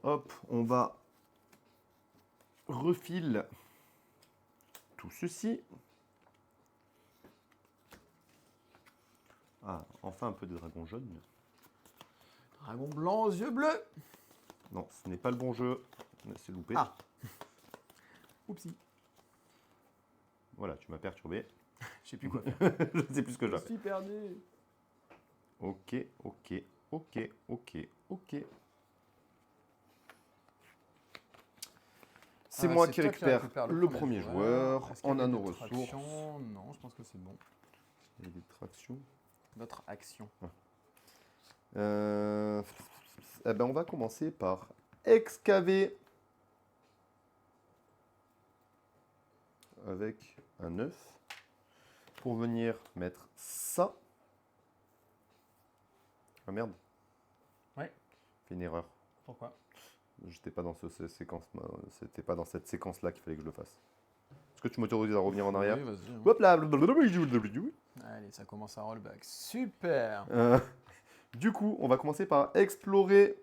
Hop, on va refile tout ceci. Ah, enfin un peu de dragon jaune. Dragon blanc aux yeux bleus. Non, ce n'est pas le bon jeu. C'est loupé. Ah. Oupsie. Voilà, tu m'as perturbé. Je sais plus quoi faire. Je ne sais plus ce que j'ai Je fait. suis perdu. Ok, ok, ok, ok, ok. C'est moi qui toi récupère le le premier joueur. Est-ce qu'il y On avait a nos des ressources. tractions? Non, je pense que c'est bon. Il y a des tractions. Notre action. Eh ben, on va commencer par excaver avec un œuf pour venir mettre ça. Ah merde. Ouais. Fait une erreur. Pourquoi? J'étais pas dans c'était pas dans cette séquence là qu'il fallait que je le fasse. Est-ce que tu m'autorises à revenir en arrière? Oui, vas-y. Hein. Hop là. Allez, ça commence à rollback. Super. Du coup, on va commencer par explorer.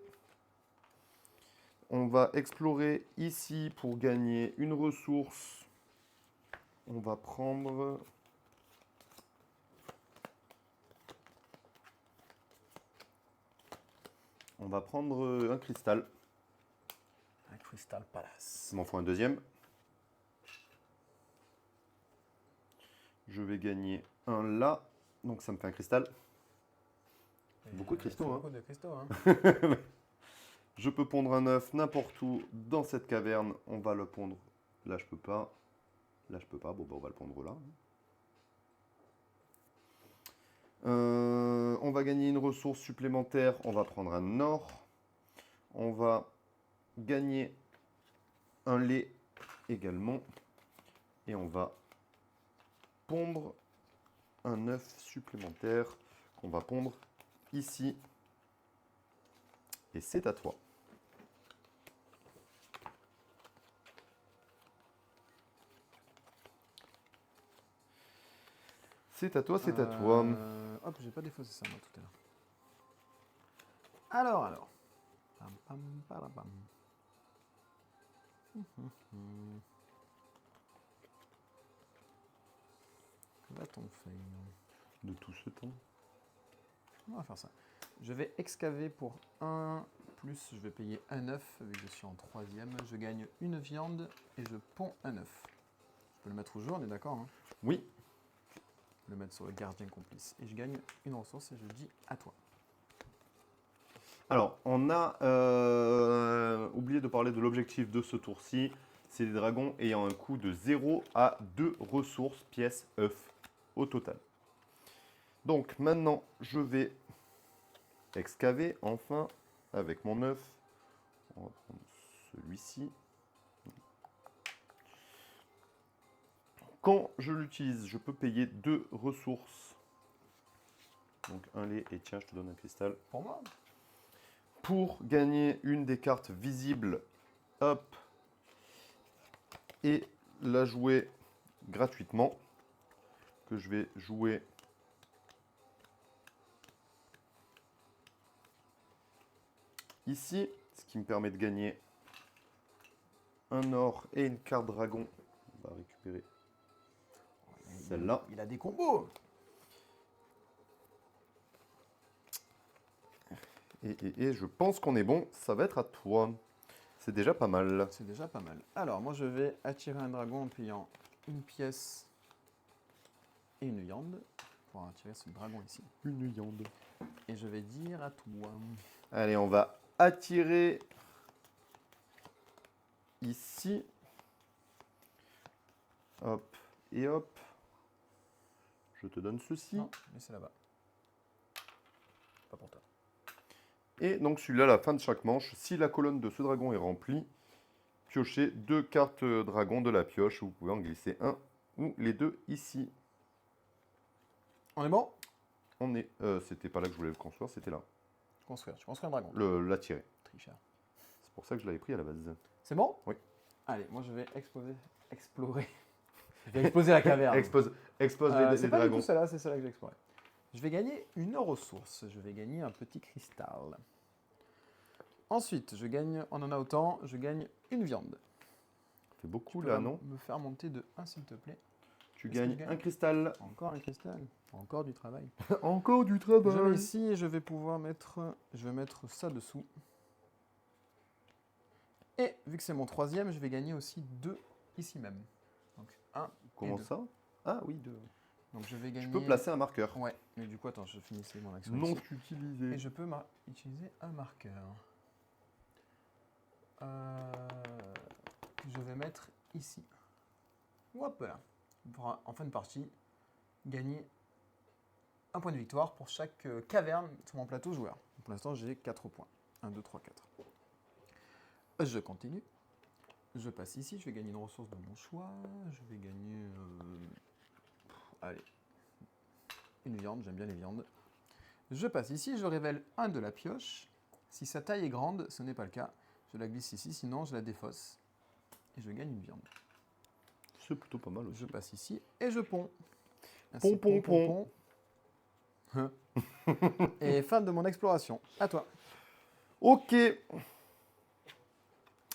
On va explorer ici pour gagner une ressource. On va prendre... On va prendre un cristal. Un Crystal Palace. Il m'en faut un deuxième. Je vais gagner un là. Donc ça me fait un cristal. Beaucoup de cristaux, hein. Beaucoup de cristaux, hein. Je peux pondre un œuf n'importe où dans cette caverne. On va le pondre. Là, je peux pas. Là, je peux pas. Bon, bah, on va le pondre là. On va gagner une ressource supplémentaire. On va prendre un or. On va gagner un lait également. Et on va pondre un œuf supplémentaire qu'on va pondre ici. Et c'est à toi. C'est à toi, c'est à toi. Hop, j'ai pas défaussé ça moi tout à l'heure. Alors. Pam, pam, parapam. Que va-t-on faire? De tout ce temps. On va faire ça. Je vais excaver pour 1, plus je vais payer un œuf, vu que je suis en troisième. Je gagne une viande et je ponds un œuf. Je peux le mettre au jeu, on est d'accord, hein? Oui. Le mettre sur le gardien complice. Et je gagne une ressource et je dis à toi. Alors, on a oublié de parler de l'objectif de ce tour-ci. C'est des dragons ayant un coût de 0 à 2 ressources, pièces, œufs au total. Donc maintenant, je vais excaver enfin avec mon œuf. On va prendre celui-ci. Quand je l'utilise, je peux payer 2 ressources. Donc un lait et tiens, je te donne un cristal. Pour moi? Pour gagner une des cartes visibles, hop, et la jouer gratuitement, que je vais jouer ici, ce qui me permet de gagner un or et une carte dragon. On va récupérer celle-là. Il a des combos. Et je pense qu'on est bon, ça va être à toi. C'est déjà pas mal. C'est déjà pas mal. Alors, moi, je vais attirer un dragon en payant une pièce et une viande pour attirer ce dragon ici. Une viande. Et je vais dire à toi. Allez, on va attirer ici. Hop et hop. Je te donne ceci. Non, mais c'est là-bas. Pas pour toi. Et donc celui-là, à la fin de chaque manche, si la colonne de ce dragon est remplie, piochez 2 cartes dragon de la pioche. Vous pouvez en glisser un ou les deux ici. On est bon? On est. C'était pas là que je voulais le construire, c'était là. Construire. Tu construis un dragon. L'attirer. Tricheur. C'est pour ça que je l'avais pris à la base. C'est bon? Oui. Allez, moi je vais explorer. Je vais exploser la caverne. Expose les c'est pas du dragons. tout celle-là, c'est celle-là que j'ai explorée. Je vais gagner une ressource. Je vais gagner un petit cristal. Ensuite, je gagne, on en a autant, je gagne une viande. Ça fait beaucoup Tu peux là, non? me faire monter de 1 s'il te plaît. Tu Qu'est-ce que gagnes je gagne un cristal. Encore un cristal. Encore du travail. Encore du Je travail. vais ici et je vais pouvoir mettre, je vais mettre ça dessous. Et vu que c'est mon troisième, je vais gagner aussi 2 ici même. Donc 1 Comment et 2. ça? Ah oui, 2. Donc je vais gagner... Je peux placer un marqueur. Ouais, mais du coup, attends, je finissais mon action Non ici. utilisé. Et je peux utiliser un marqueur. Je vais mettre ici. Hop là. Pour en fin de partie, gagner un point de victoire pour chaque caverne sur mon plateau joueur. Pour l'instant, j'ai 4 points. 1, 2, 3, 4. Je continue. Je passe ici, je vais gagner une ressource de mon choix. Je vais gagner... allez. Une viande, j'aime bien les viandes. Je passe ici, je révèle un de la pioche. Si sa taille est grande, ce n'est pas le cas. Je la glisse ici, sinon je la défausse. Et je gagne une viande. C'est plutôt pas mal aussi. Je passe ici et je ponds. Pon, pon, pon. Et fin de mon exploration. À toi. Ok. Eh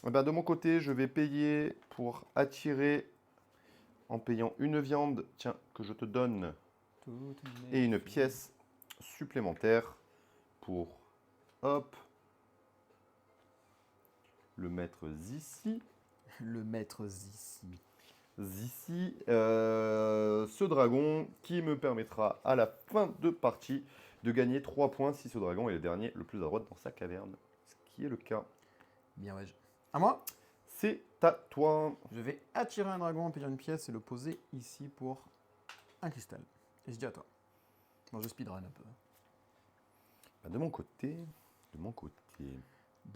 ben, de mon côté, je vais payer pour attirer en payant une viande, tiens, que je te donne, et une pièce supplémentaire pour, hop, le mettre ici. Le maître ici. Ici, ce dragon qui me permettra à la fin de partie de gagner 3 points si ce dragon est le dernier le plus à droite dans sa caverne. Ce qui est le cas. Bien ouais. À moi. C'est à toi. Je vais attirer un dragon en payant une pièce et le poser ici pour un cristal. Et je dis à toi. Bon, je speedrun un peu. Bah, de mon côté, de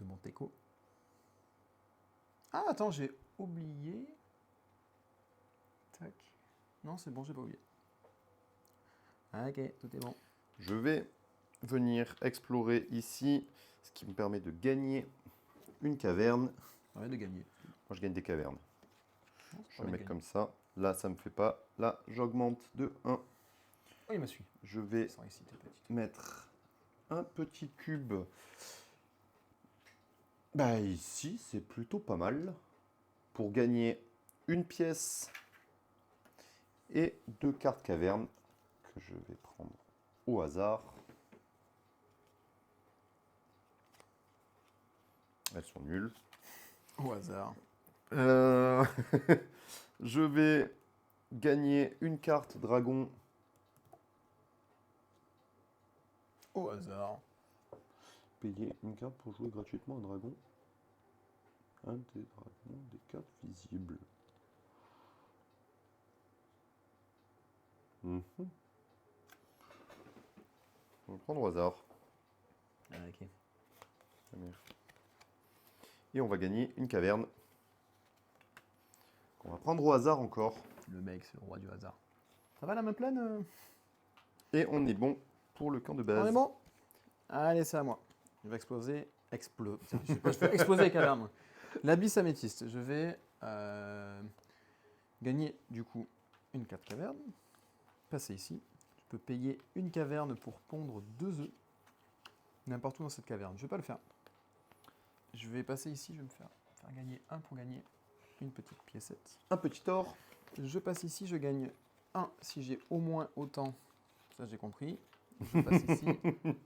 mon teco. Ah, attends, j'ai oublié. Tac. Non, c'est bon, j'ai pas oublié. Ah, ok, tout est bon. je vais venir explorer ici, ce qui me permet de gagner une caverne. Arrête de gagner. Moi, je gagne des cavernes. Non, Je vais mettre comme ça. Là, ça me fait pas. Là, j'augmente de 1. Oh, il me suit. Je vais Sans exciter, petite. mettre un petit cube. Bah ici, c'est plutôt pas mal. Pour gagner une pièce et 2 cartes caverne que je vais prendre au hasard. Elles sont nulles. Au hasard. Je vais gagner une carte dragon. Au hasard. Payer une carte pour jouer gratuitement un dragon. Un des dragons des cartes visibles. On va prendre au hasard. Ah, ok. Et on va gagner une caverne. On va prendre au hasard encore. Le mec, c'est le roi du hasard. Ça va la main pleine Et on est bon pour le camp de base. On est bon. Allez, c'est à moi. Je vais exploser. Tiens, je sais pas, je fais exploser les cavernes. L'abysse améthyste. Je vais gagner du coup une carte caverne. Passer ici. Je peux payer une caverne pour pondre 2 œufs. N'importe où dans cette caverne. Je vais pas le faire. Je vais passer ici. Je vais me faire gagner 1 pour gagner une petite piécette. Un petit or. Je passe ici. Je gagne 1 si j'ai au moins autant. Ça, j'ai compris. Je passe ici.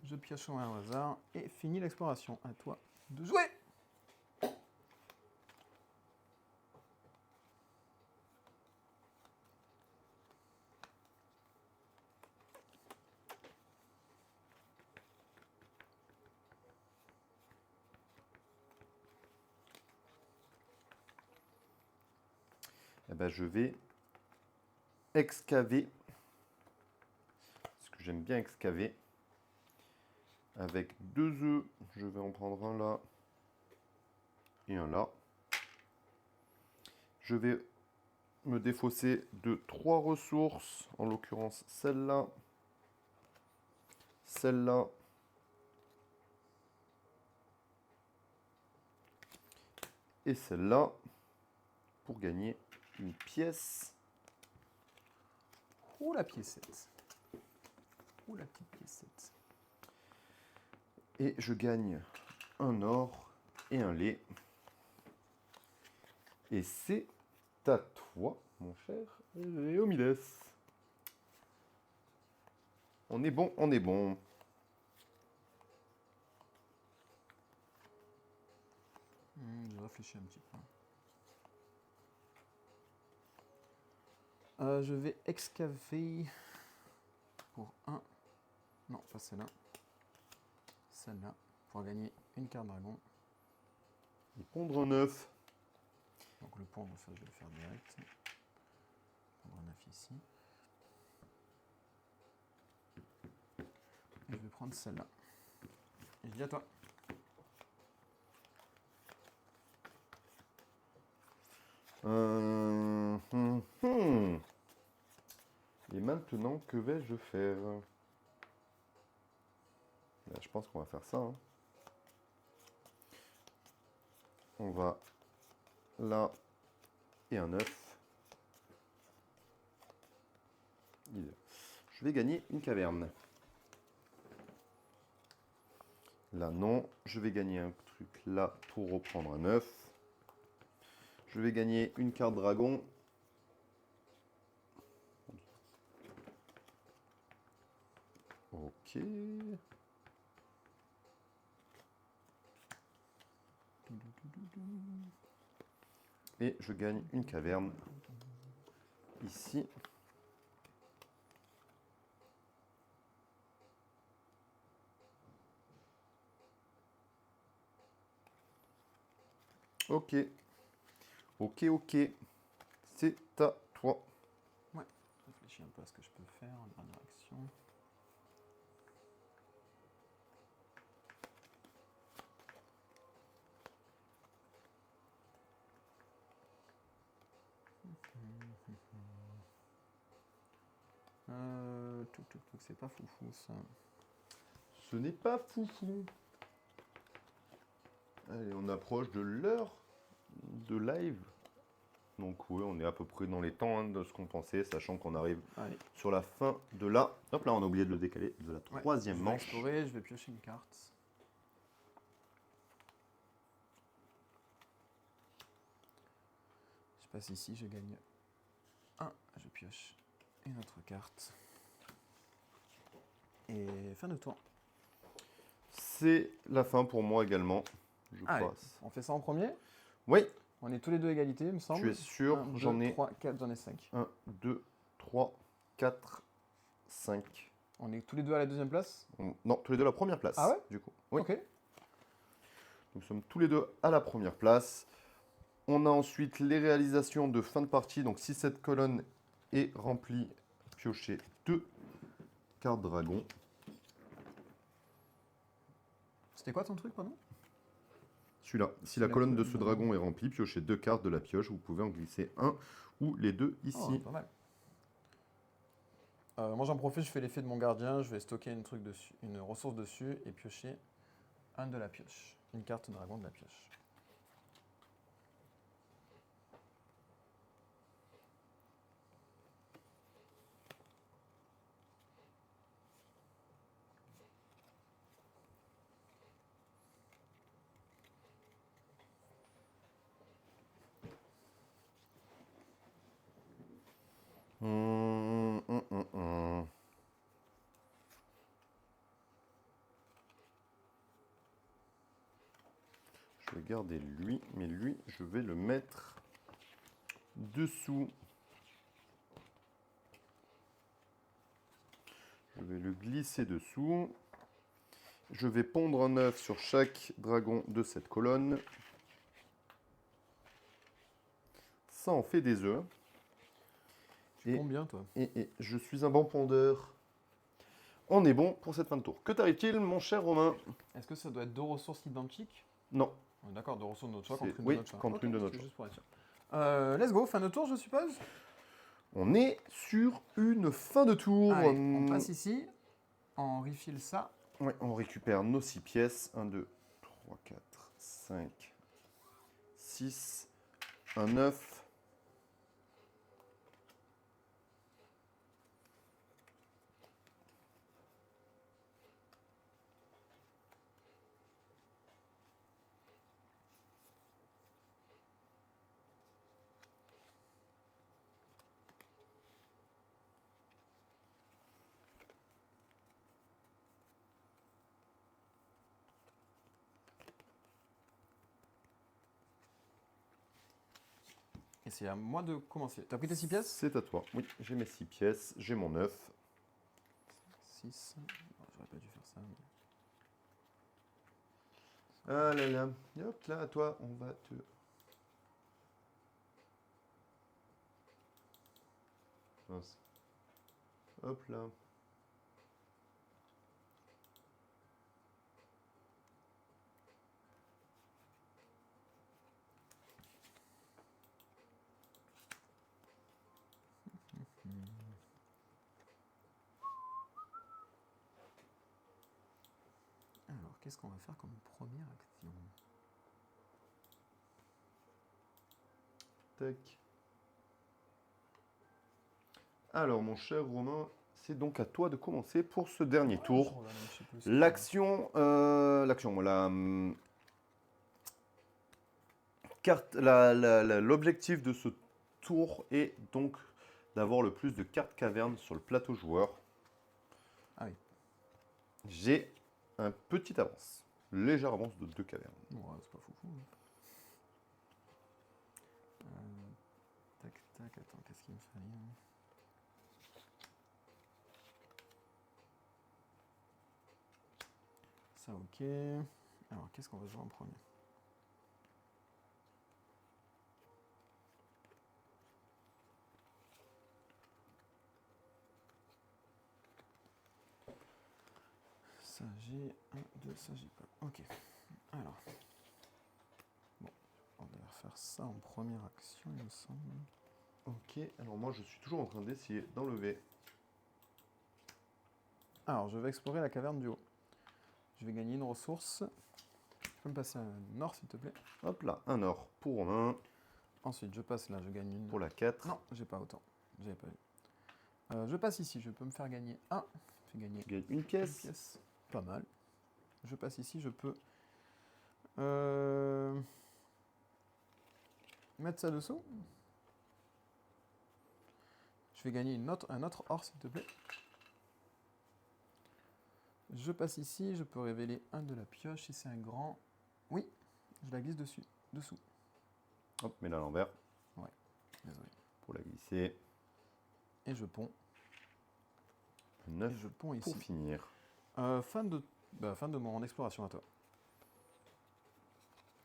Je pioche un au hasard. Et fini l'exploration. À toi de jouer. Eh ben, je vais excaver. Parce que j'aime bien excaver. avec 2 œufs. Je vais en prendre un là et un là. Je vais me défausser de 3 ressources, en l'occurrence celle-là, celle-là et celle-là pour gagner une pièce. Oh la piécette. Oh la petite piécette. Et je gagne un or et un lait. Et c'est à toi, mon cher Léomides. On est bon, on est bon. Je réfléchis un petit peu. Je vais excaver pour un. Non, pas celle-là. Celle-là. Pour gagner une carte dragon. Et pondre un œuf. Donc le pondre, ça je vais le faire direct. Pondre un œuf ici. Et je vais prendre celle-là. Et je dis à toi. Et maintenant, que vais-je faire? Là, je pense qu'on va faire ça. Hein. On va là et un œuf. Je vais gagner une caverne. Là, non. Je vais gagner un truc là pour reprendre un œuf. Je vais gagner une carte dragon. Ok. Et je gagne une caverne ici. Ok. Ok, ok. C'est à toi. Ouais, je réfléchis un peu à ce que je peux faire en dernière action. C'est pas foufou ça. Ce n'est pas foufou. Allez, on approche de l'heure de live. Donc oui, on est à peu près dans les temps de ce qu'on pensait, sachant qu'on arrive sur la fin de la... Hop là, on a oublié de le décaler, de la troisième manche. Je vais explorer, je vais piocher une carte. Je passe ici, je gagne 1, je pioche une autre carte. Et fin de tour. C'est la fin pour moi également. Je passe. On fait ça en premier? Oui. On est tous les deux à égalité, il me semble. Tu es sûr? J'en ai 3, 4, j'en ai 5. 1, 2, 3, 4, 5. On est tous les deux à la deuxième place? Non, tous les deux à la première place. Ah ouais? Du coup. Oui. Ok. Nous sommes tous les deux à la première place. On a ensuite les réalisations de fin de partie. Donc si cette colonne est remplie, piochez 2 cartes dragon. C'était quoi ton truc, pardon? Celui-là. Si la colonne de ce dragon est remplie, piochez 2 cartes de la pioche. Vous pouvez en glisser un ou les deux ici. Oh, pas mal. Moi j'en profite, je fais l'effet de mon gardien. Je vais stocker une ressource dessus et piocher un de la pioche. Une carte dragon de la pioche. Je vais garder lui, mais lui, je vais le mettre dessous. Je vais le glisser dessous. Je vais pondre un œuf sur chaque dragon de cette colonne. Ça en fait des œufs. Tu ponds bien, toi. Et je suis un bon pondeur. On est bon pour cette fin de tour. Que t'arrive-t-il, mon cher Romain? Est-ce que ça doit être 2 ressources identiques? Non. On est d'accord, 2 ressources de notre choix C'est- contre une oui, de notre choix. contre une de Ok, notre c'est choix. juste pour être sûr. Let's go, fin de tour, je suppose. On est sur une fin de tour. Allez, on passe ici, on refill ça. Ouais, on récupère nos 6 pièces. 1, 2, 3, 4, 5, 6, un 9. Et c'est à moi de commencer. T'as pris tes 6 pièces? C'est à toi. Oui, j'ai mes 6 pièces, j'ai mon 9. 6. J'aurais pas dû faire ça. Ah là là. Et hop là, à toi, on va te... Mince. Hop là. Alors, qu'est-ce qu'on va faire comme première action? Tac. Alors, mon cher Romain, c'est donc à toi de commencer pour ce dernier tour. Je regarde un petit peu ce qu'il L'action, l'objectif de ce tour est donc d'avoir le plus de cartes cavernes sur le plateau joueur. Ah oui. J'ai un petit avance, légère avance de 2 cavernes. Ouais, c'est pas foufou. Tac, tac, attends, qu'est-ce qu'il me fallait hein? Ça, ok. Alors, qu'est-ce qu'on va jouer en premier? Ça, j'ai 1, 2, ça, j'ai pas. Ok. Alors. Bon, on va faire ça en première action, il me semble. Ok, alors moi je suis toujours en train d'essayer d'enlever. Alors, je vais explorer la caverne du haut. Je vais gagner une ressource. Tu peux me passer un or, s'il te plaît? Hop là, un or pour Romain, Ensuite, je passe là, je gagne une. pour la 4. Non, j'ai pas autant. J'avais pas vu. Je passe ici, je peux me faire gagner 1. Je fais gagner Tu gagnes une une pièce. pièce. Pas mal. Je passe ici, je peux mettre ça dessous. Je vais gagner un autre or, s'il te plaît. Je passe ici, je peux révéler un de la pioche. Si c'est un grand... Oui, je la glisse dessus, dessous. Hop, mets-la à l'envers Désolé. pour la glisser. Et je ponds. Un Et 9 je ponds ici. pour finir. Fin de mon exploration à toi.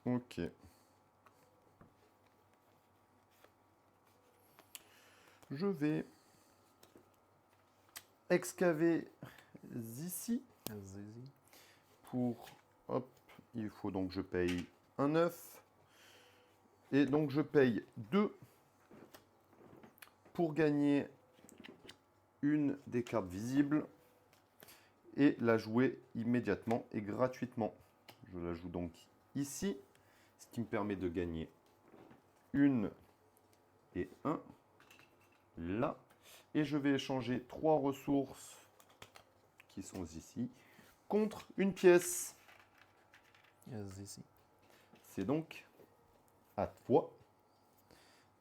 Ok. Je vais excaver ici Zizi. pour... Hop, il faut donc je paye un 9. Et donc je paye 2 pour gagner une des cartes visibles et la jouer immédiatement et gratuitement. Je la joue donc ici, ce qui me permet de gagner une et un là. Et je vais échanger 3 ressources qui sont ici contre une pièce. Zizi. C'est donc à toi,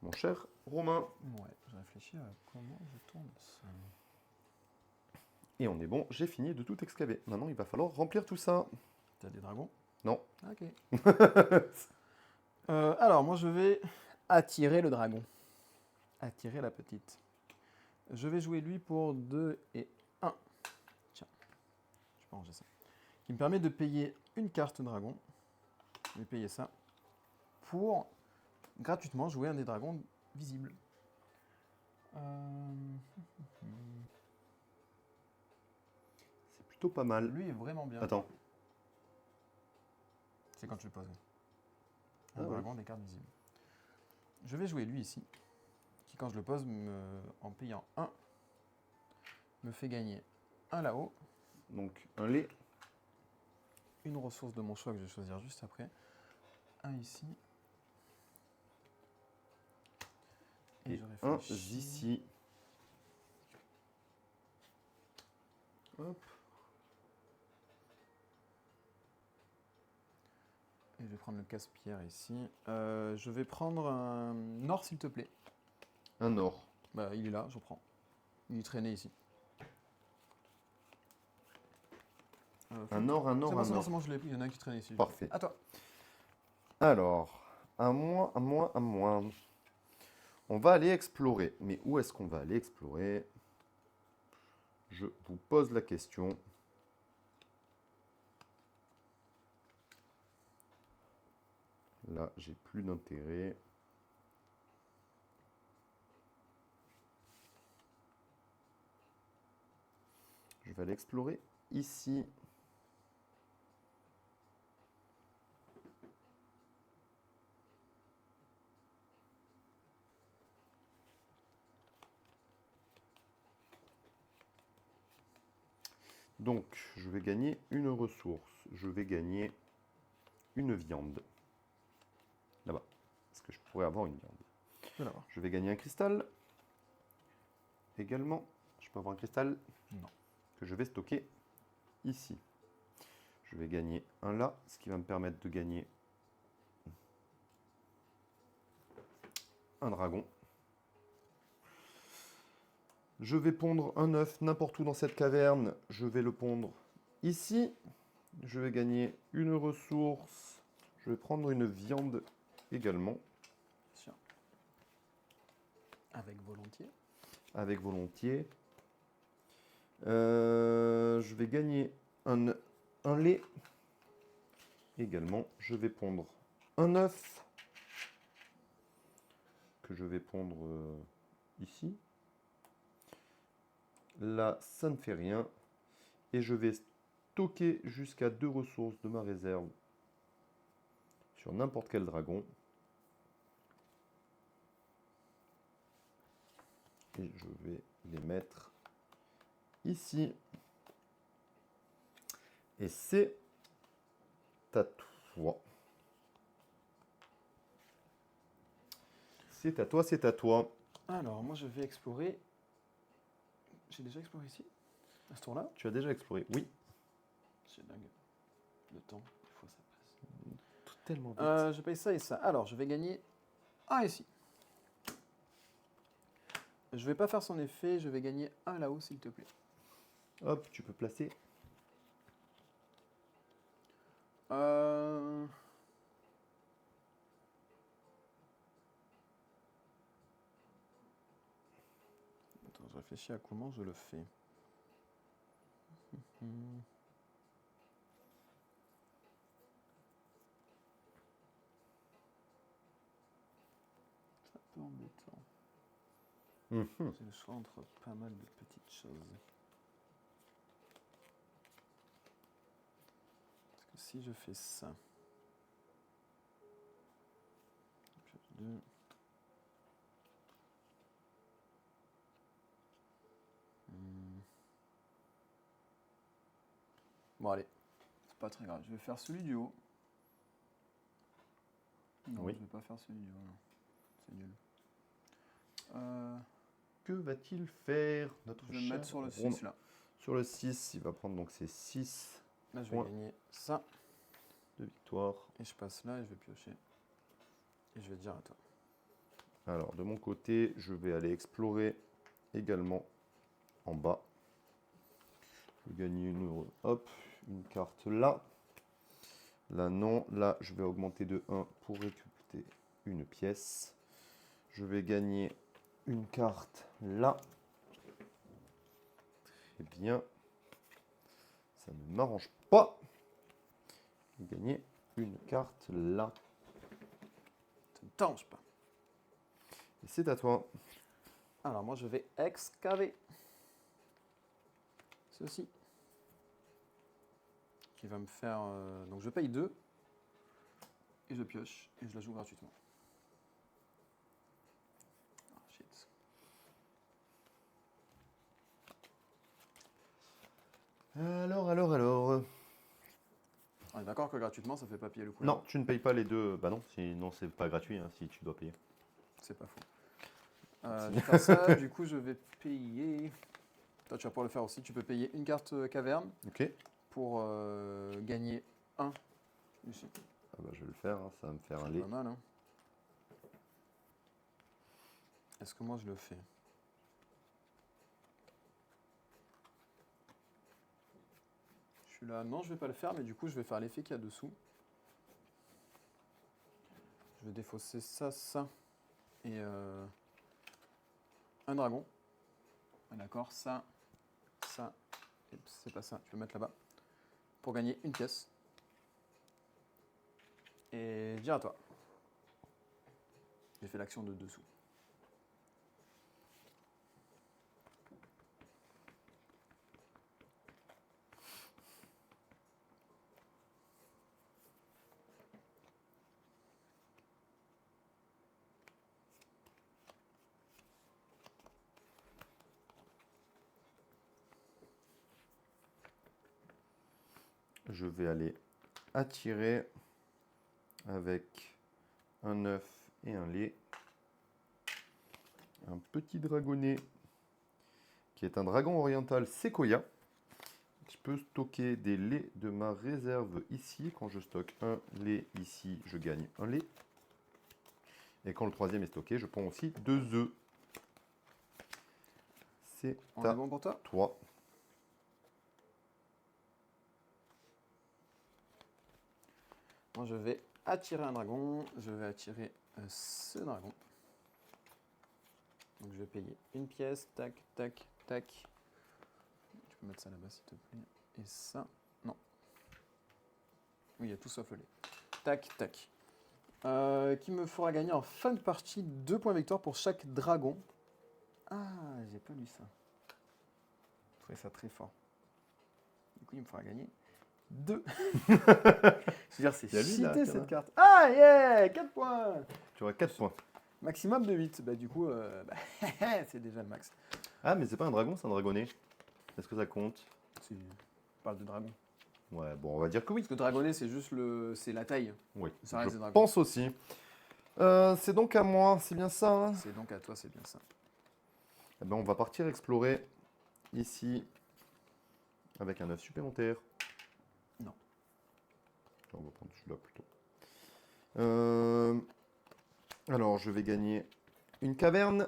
mon cher Romain. Ouais, je réfléchis à comment je tourne ça. Et on est bon, j'ai fini de tout excaver. Maintenant, il va falloir remplir tout ça. T'as des dragons? Non. Ok. Alors, moi, je vais attirer le dragon. Attirer la petite. Je vais jouer lui pour 2 et 1. Tiens, je peux ranger ça. Qui me permet de payer une carte dragon. Je vais payer ça pour gratuitement jouer un des dragons visibles. plutôt pas mal. Lui est vraiment bien. Attends. C'est quand tu le poses. Ah Un ouais. dragon, des cartes visibles. Je vais jouer lui ici, qui quand je le pose, en payant 1, me fait gagner un là-haut, Donc, un lait. une ressource de mon choix que je vais choisir juste après, un ici, et Et je un réfléchis. ici. Hop. Et je vais prendre le casse-pierre ici. Je vais prendre un or, s'il te plaît. Un or. Bah, il est là, je prends. Il est traîné ici. Un or, un or, c'est un bon, or. c'est bon, je l'ai pris. Il y en a un qui traîne ici. Parfait. À toi. Alors, à moi, à moi, à moi. On va aller explorer. Mais où est-ce qu'on va aller explorer? Je vous pose la question. Là, j'ai plus d'intérêt. Je vais aller explorer ici. Donc, je vais gagner une ressource. Je vais gagner une viande. Là-bas. Est-ce que je pourrais avoir une viande? Je vais l'avoir. Je vais gagner un cristal. Également, je peux avoir un cristal? Non. Que je vais stocker ici. Je vais gagner un là, ce qui va me permettre de gagner un dragon. Je vais pondre un œuf n'importe où dans cette caverne. Je vais le pondre ici. Je vais gagner une ressource. Je vais prendre une viande également. Tiens. Avec volontiers. Avec volontiers. Je vais gagner un lait également. Je vais pondre un œuf que je vais pondre ici. Là, ça ne fait rien. Et je vais stocker jusqu'à 2 ressources de ma réserve sur n'importe quel dragon. Et je vais les mettre ici. Et c'est à toi. C'est à toi, c'est à toi. Alors, moi, je vais explorer. J'ai déjà exploré ici, à ce tour-là. Tu as déjà exploré? Oui. C'est dingue. Le temps, des fois, ça passe. Tout tellement vite. Je paye ça et ça. Alors, je vais gagner un ici. Je vais pas faire son effet, je vais gagner un là-haut, s'il te plaît. Hop, tu peux placer. Attends, je réfléchis à comment je le fais. C'est un peu embêtant. J'ai le choix entre pas mal de petites choses. Parce que si je fais ça. Piège 2. Bon, allez. C'est pas très grave. Je vais faire celui du haut. Non, Oui. je vais pas faire celui du haut. Non. C'est nul. Que va-t-il faire, notre Je vais me mettre sur le Romain? 6 là. Sur le 6, il va prendre donc ses 6 Là, je vais points gagner ça. de victoire. Et je passe là et je vais piocher. Et je vais te dire à toi. Alors, de mon côté, je vais aller explorer également en bas. Je vais gagner une carte là. Là, non. Là, je vais augmenter de 1 pour récupérer une pièce. Je vais gagner une carte là. Très bien. Ça ne m'arrange pas. Je vais gagner une carte là. Ça ne t'arrange pas. Et c'est à toi. Alors, moi, je vais excaver ceci. qui va me faire... donc je paye 2. Et je pioche. Et je la joue gratuitement. Ah, shit. Alors. On est d'accord que gratuitement, ça fait pas payer le coup. Non, tu ne payes pas les deux. Bah non, sinon c'est pas gratuit hein, si tu dois payer. C'est pas faux. Je vais faire ça, du coup je vais payer... Toi tu vas pouvoir le faire aussi, tu peux payer une carte caverne Ok. pour gagner 1 ici. Ah bah, je vais le faire, hein, ça va me faire un C'est lait. pas mal, hein. Est-ce que moi je le fais? Je suis là, non je vais pas le faire, mais du coup je vais faire l'effet qu'il y a dessous. Je vais défausser ça et un dragon. D'accord, ça, et c'est pas ça, tu peux mettre là-bas. Pour gagner une pièce. Et dire à toi. J'ai fait l'action de dessous. Je vais aller attirer avec un œuf et un lait. Un petit dragonnet qui est un dragon oriental séquoia. Je peux stocker des laits de ma réserve ici. Quand je stocke un lait ici, je gagne un lait. Et quand le troisième est stocké, je prends aussi 2 œufs. C'est On est bon pour toi? toi. Moi, je vais attirer un dragon. Je vais attirer ce dragon. Donc, je vais payer une pièce. Tac, tac, tac. Tu peux mettre ça là-bas, s'il te plaît. Et ça, non. Oui, il y a tout sauf le lait. Tac, tac. Qui me fera gagner en fin de partie 2 points victoire pour chaque dragon. Ah, j'ai pas lu ça. Je trouvais ça très fort. Du coup, il me fera gagner 2. Je veux dire, c'est Il y a lui, là, cheaté qui en a. cette carte. Ah, yeah, 4 points. Tu auras 4 points. Maximum de 8. Bah, du coup, c'est déjà le max. Ah, mais c'est pas un dragon, c'est un dragonnet. Est-ce que ça compte? On parle de dragon. Ouais, bon, on va dire que oui. Parce que dragonnet, c'est juste c'est la taille. Oui, Ça reste je des dragons. pense aussi. C'est donc à moi, c'est bien ça hein? C'est donc à toi, c'est bien ça. Eh ben, on va partir explorer ici avec un œuf supplémentaire. Non. On va prendre celui-là plutôt. Alors, je vais gagner une caverne.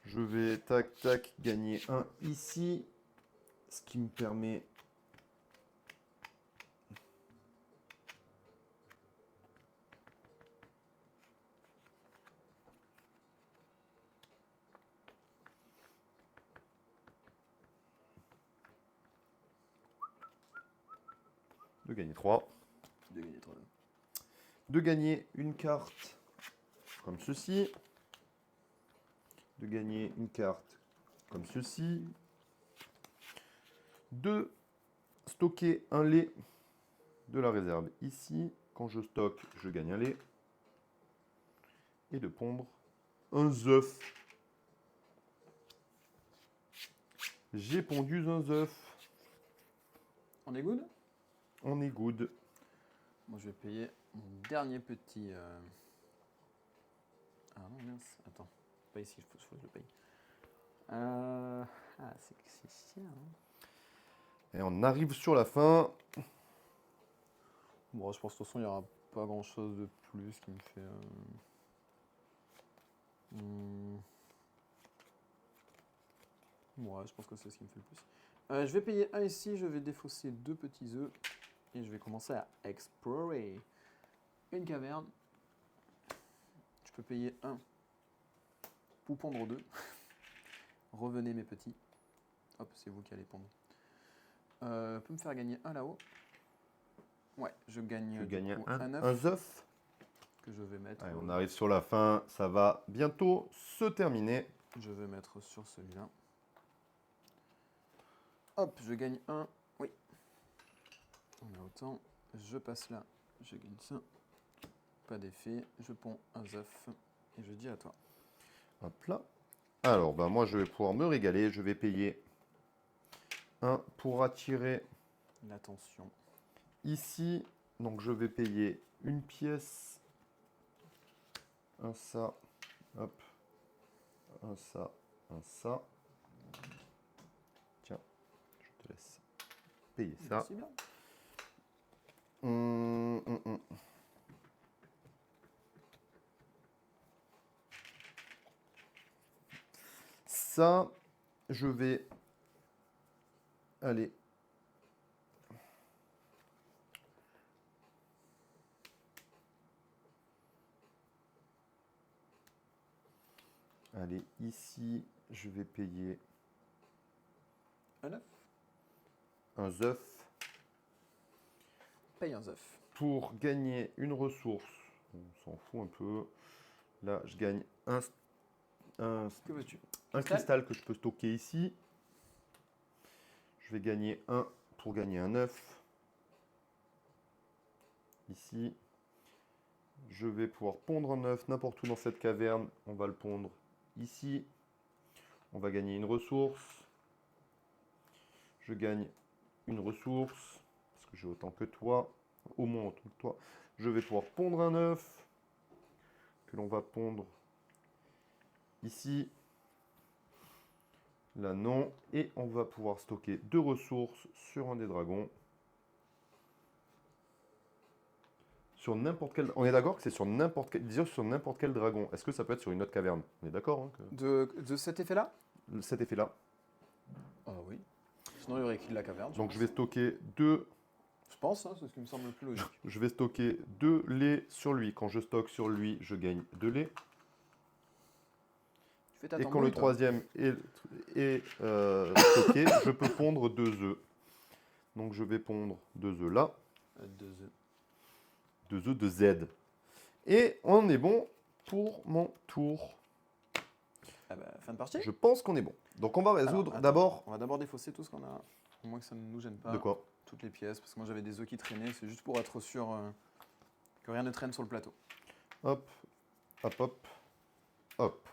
Je vais, tac, tac, gagner un ici. Ce qui me permet... de gagner 3. De gagner 3. De gagner une carte comme ceci. De gagner une carte comme ceci. De stocker un lait de la réserve ici. Quand je stocke, je gagne un lait. Et de pondre un œuf. J'ai pondu un œuf. On est good? On est good. Moi, je vais payer mon dernier petit... Ah non, mince. Attends. Pas ici, il faut que je le paye. Ah, c'est cher. Hein. Et on arrive sur la fin. Bon, je pense que de toute façon, il n'y aura pas grand-chose de plus qui me fait... Ouais, je pense que c'est ce qui me fait le plus. Je vais payer un ici, je vais défausser 2 petits œufs. Et je vais commencer à explorer une caverne. Je peux payer 1 pour pondre 2. Revenez mes petits. Hop, c'est vous qui allez pondre. Peut me faire gagner un là-haut. Ouais, je gagne un œuf. Que je vais mettre. Allez, on arrive sur la fin. Ça va bientôt se terminer. Je vais mettre sur celui-là. Hop, je gagne 1. Oui. On a autant. Je passe là. Je gagne ça. Pas d'effet. Je ponds un œuf. Et je dis à toi. Hop là. Alors, bah, moi, je vais pouvoir me régaler. Je vais payer 1 pour attirer L'attention. ici. Donc, je vais payer une pièce. Un ça. Hop. Un ça. Un ça. Tiens, je te laisse payer ça. Merci bien. Hum. Ça, je vais aller ici, je vais payer Un œuf. un œuf Paye un œuf. pour gagner une ressource. On s'en fout un peu. Là, je gagne un Que veux-tu? cristal que je peux stocker ici. Je vais gagner 1 pour gagner un œuf. Ici. Je vais pouvoir pondre un œuf n'importe où dans cette caverne. On va le pondre ici. On va gagner une ressource. Je gagne une ressource. Parce que j'ai autant que toi. Au moins autant que toi. Je vais pouvoir pondre un œuf. Que l'on va pondre ici. Là non. Et on va pouvoir stocker 2 ressources sur un des dragons. Sur n'importe quel... On est d'accord que c'est sur n'importe quel dragon. Est-ce que ça peut être sur une autre caverne? On est d'accord hein, De cet effet-là? cet effet-là. Ah oui. Sinon, il y aurait écrit de la caverne. Donc je vais stocker 2... Je pense, hein, c'est ce qui me semble le plus logique. Je vais stocker 2 laits sur lui. Quand je stocke sur lui, je gagne 2 laits. Tu fais ta Et quand tambouille, le toi. troisième est stocké, je peux pondre 2 œufs. Donc je vais pondre 2 œufs là. 2 œufs. 2 œufs de Z. Et on est bon pour mon tour. Ah bah, fin de partie. Je pense qu'on est bon. Donc on va résoudre Alors, attends, d'abord... On va d'abord défausser tout ce qu'on a. Au moins que ça ne nous gêne pas. De quoi? Toutes les pièces. Parce que moi, j'avais des œufs qui traînaient. C'est juste pour être sûr que rien ne traîne sur le plateau. Hop, hop, hop, hop.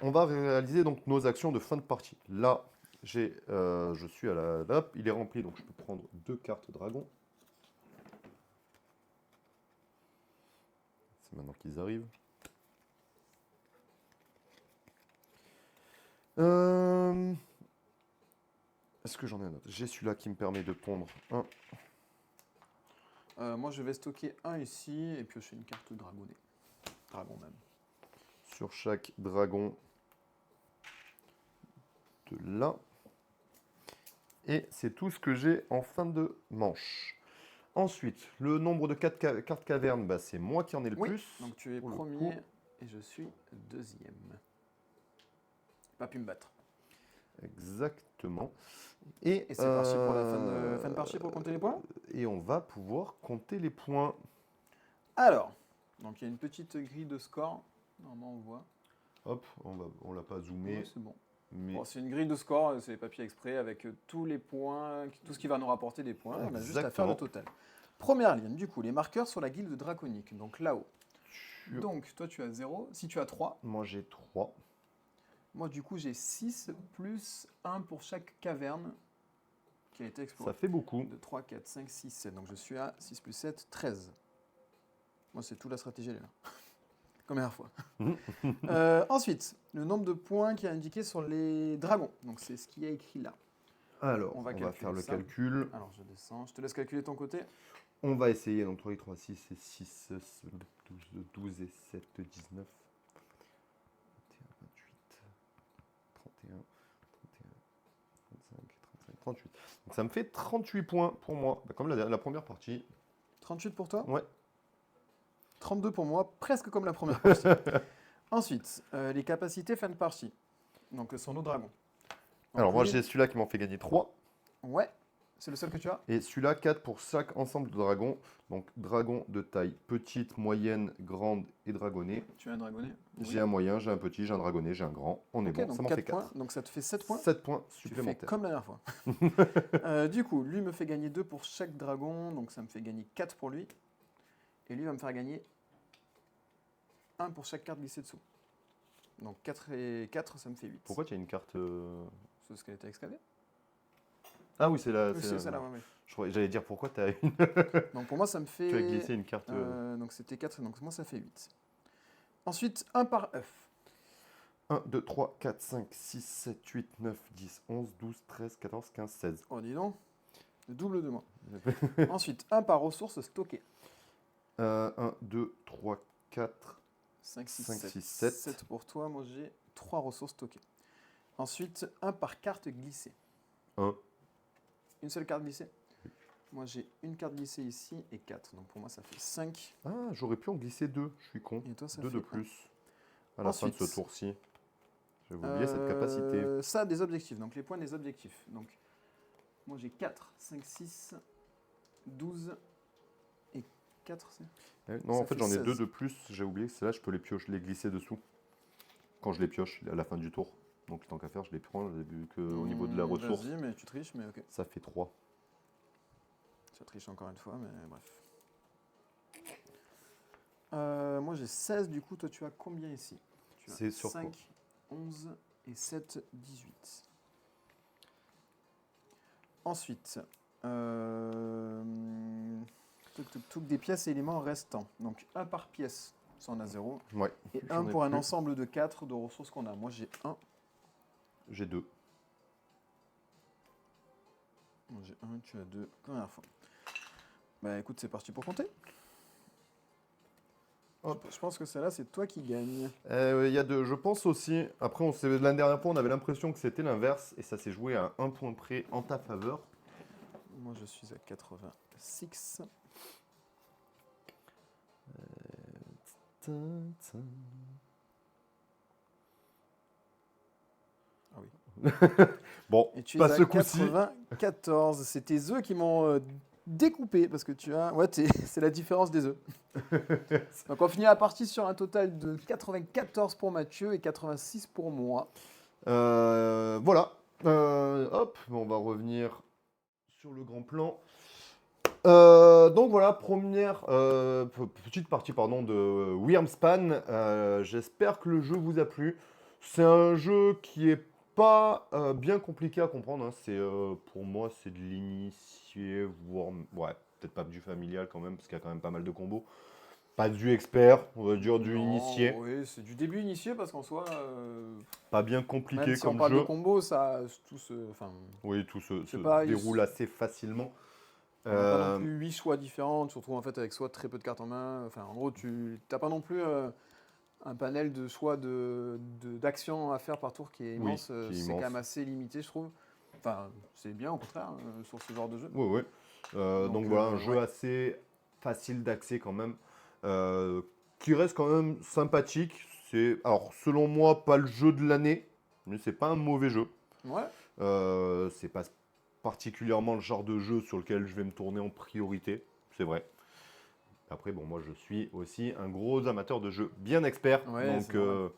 On va réaliser donc nos actions de fin de partie. Là, je suis à la... Hop, il est rempli, donc je peux prendre 2 cartes dragon. C'est maintenant qu'ils arrivent. Est-ce que j'en ai un autre? J'ai celui-là qui me permet de pondre un. Moi, je vais stocker un ici et piocher une carte dragonnée. Dragon même. Sur chaque dragon de là. Et c'est tout ce que j'ai en fin de manche. Ensuite, le nombre de cartes cavernes, bah, c'est moi qui en ai le Oui, plus. donc tu es pour le premier coup. et je suis deuxième. Pas pu me battre. Exactement. Et c'est parti pour la fin de partie pour compter les points. Et on va pouvoir compter les points. Alors, donc il y a une petite grille de score. Normalement, on voit. Hop, on l'a pas zoomé. Ouais, c'est bon. Mais Bon, c'est une grille de score, c'est les papiers exprès avec tous les points, tout ce qui va nous rapporter des points. On a juste à faire le total. Première ligne, du coup, les marqueurs sur la guilde draconique. Donc là-haut. Donc, toi, tu as 0. Si tu as 3. Moi, j'ai 3. Moi, du coup, j'ai 6 plus 1 pour chaque caverne qui a été explorée. Ça fait beaucoup. 2, 3, 4, 5, 6, 7. Donc, je suis à 6 plus 7, 13. Moi, c'est toute la stratégie, elle est là. Comme la dernière fois. Ensuite, le nombre de points qui est indiqué sur les dragons. Donc, c'est ce qui est écrit là. Alors, on va faire le ça. calcul. Alors, je descends. Je te laisse calculer de ton côté. On va essayer. Donc, 3, 3, 6, et 6, 12 et 7, 19. 31, 25, 35, 38. Donc ça me fait 38 points pour moi, comme la première partie. 38 pour toi? Ouais. 32 pour moi, presque comme la première partie. Ensuite, les capacités fin de partie. Donc, ce sont nos dragons. Donc, alors moi j'ai celui-là qui m'en fait gagner 3. Ouais. C'est le seul que tu as? Et celui-là, 4 pour chaque ensemble de dragons. Donc, dragon de taille petite, moyenne, grande et dragonné. Tu as un dragonnet? J'ai un moyen, j'ai un petit, j'ai un dragonné, j'ai un grand. On est Ok, bon, donc ça m'en 4 fait 4. points. Donc ça te fait 7 points. 7 points Tu fais supplémentaires. comme la dernière fois. Du coup, lui me fait gagner 2 pour chaque dragon, donc ça me fait gagner 4 pour lui. Et lui va me faire gagner 1 pour chaque carte glissée dessous. Donc 4 et 4, ça me fait 8. Pourquoi tu as une carte C'est ce qu'elle était excavée? Ah oui, c'est la. Oui, c'est celle-là, ouais. J'allais dire pourquoi tu as une. Donc pour moi, ça me fait. Tu as glissé une carte. Donc c'était 4, donc moi ça fait 8. Ensuite, 1 par œuf. 1, 2, 3, 4, 5, 6, 7, 8, 9, 10, 11, 12, 13, 14, 15, 16. Oh, dis donc. Le double de moi. Ensuite, 1 par ressource stockée. 1, 2, 3, 4, 5, 6, 5, 7. 6, 7. 7 pour toi, moi j'ai 3 ressources stockées. Ensuite, 1 par carte glissée. 1. Une seule carte glissée? Moi j'ai une carte glissée ici et 4. Donc pour moi ça fait 5. Ah, j'aurais pu en glisser 2, je suis con. Et toi ça 2 fait de un. plus. À la fin de ce Ensuite, tour-ci. J'avais oublié cette capacité. Ça, des objectifs. Donc les points des objectifs. Donc moi j'ai 4, 5, 6, 12 et 4. Non, ça en fait fait j'en ai 16. 2 de plus. J'ai oublié que c'est là, je peux les glisser dessous. Quand je les pioche à la fin du tour. Donc tant qu'à faire, je les prends vu qu'au niveau de la ressource, Vas-y, mais tu triches, mais ok. ça fait 3. Ça triche encore une fois, mais bref. Moi j'ai 16, du coup toi tu as combien ici? Tu as C'est sur 5, quoi 11 et 7, 18. Ensuite, des pièces et éléments restants. Donc 1 par pièce, ça en a 0. Ouais. Et J'en 1 ai pour un plus. ensemble de 4 de ressources qu'on a. Moi j'ai 1. J'ai 2. Moi j'ai 1, tu as 2. Comme la dernière fois. Bah écoute, c'est parti pour compter. Hop. Je pense que celle-là, c'est toi qui gagne. Il y a je pense aussi, après l'année dernière fois on avait l'impression que c'était l'inverse et ça s'est joué à 1 point près en ta faveur. Moi je suis à 86. Ah oui. Bon, Et tu pas es ce à coup-ci. 94. C'est tes œufs qui m'ont découpé parce que tu as. Ouais, c'est la différence des œufs. Donc on finit la partie sur un total de 94 pour Mathieu et 86 pour moi. Voilà. Hop, on va revenir sur le grand plan. Donc voilà, première petite partie pardon, de Wyrmspan. J'espère que le jeu vous a plu. C'est un jeu qui est pas bien compliqué à comprendre. Hein. Pour moi, c'est de l'initié, voire ouais, peut-être pas du familial quand même, parce qu'il y a quand même pas mal de combos. Pas du expert, on va dire du Non, initié. Oui, c'est du début initié parce qu'en soi. Pas bien compliqué Même si on comme parle jeu. de combo, ça tout se. Enfin, Oui, tout se pas- déroule assez facilement. on n'a pas non plus 8 choix différents, tu te retrouves en fait avec soit très peu de cartes en main. Enfin, en gros, tu n'as pas non plus un panel de choix d'actions à faire par tour qui est Oui, immense. qui est C'est immense. quand même assez limité, je trouve. Enfin, c'est bien au contraire sur ce genre de jeu. Oui, oui. Donc voilà, un jeu ouais. assez facile d'accès quand même, qui reste quand même sympathique. Alors selon moi, pas le jeu de l'année, mais c'est pas un mauvais jeu. Ouais. C'est pas particulièrement le genre de jeu sur lequel je vais me tourner en priorité, c'est vrai. Après, bon, moi je suis aussi un gros amateur de jeux bien expert, Ouais, c'est normal.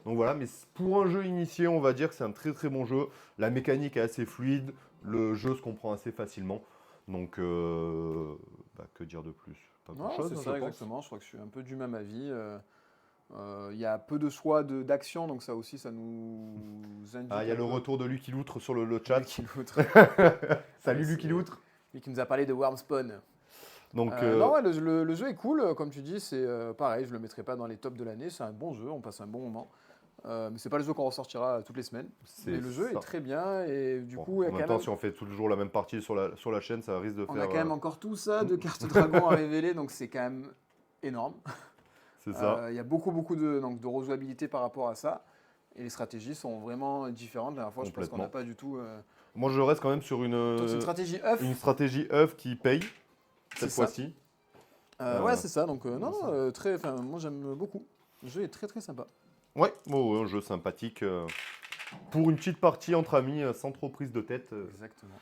donc voilà, mais pour un jeu initié, on va dire que c'est un très très bon jeu. La mécanique est assez fluide, le jeu se comprend assez facilement. Donc, que dire de plus? Pas Non, grand-chose, c'est hein, ça je pense. exactement. Je crois que je suis un peu du même avis. Il y a peu de choix d'action, donc ça aussi, ça nous indique. Ah, il y a un le peu retour de Lucky Loutre sur le chat. Lucky Loutre. Salut Ouais, Lucky Loutre. Lui qui nous a parlé de Wormspawn. Donc, Non, ouais, le jeu est cool, comme tu dis, c'est pareil, je le mettrai pas dans les tops de l'année, c'est un bon jeu, on passe un bon moment. Mais c'est pas le jeu qu'on ressortira toutes les semaines. Mais le jeu ça. est très bien et du Bon, coup, il y a en même quand temps, même, si on fait toujours la même partie sur la chaîne, ça risque de on faire. a quand même encore tout ça de cartes dragon à révéler, donc c'est quand même énorme. C'est ça. Il y a beaucoup de rejouabilité par rapport à ça. Et les stratégies sont vraiment différentes. La dernière fois, je pense qu'on n'a pas du tout. Moi, je reste quand même sur Donc, c'est une stratégie œuf. une stratégie œuf qui paye C'est cette ça. fois-ci. Ouais, c'est ça. Donc, non, moi, j'aime beaucoup. Le jeu est très très sympa. Ouais, un jeu sympathique pour une petite partie entre amis, sans trop prise de tête. Exactement.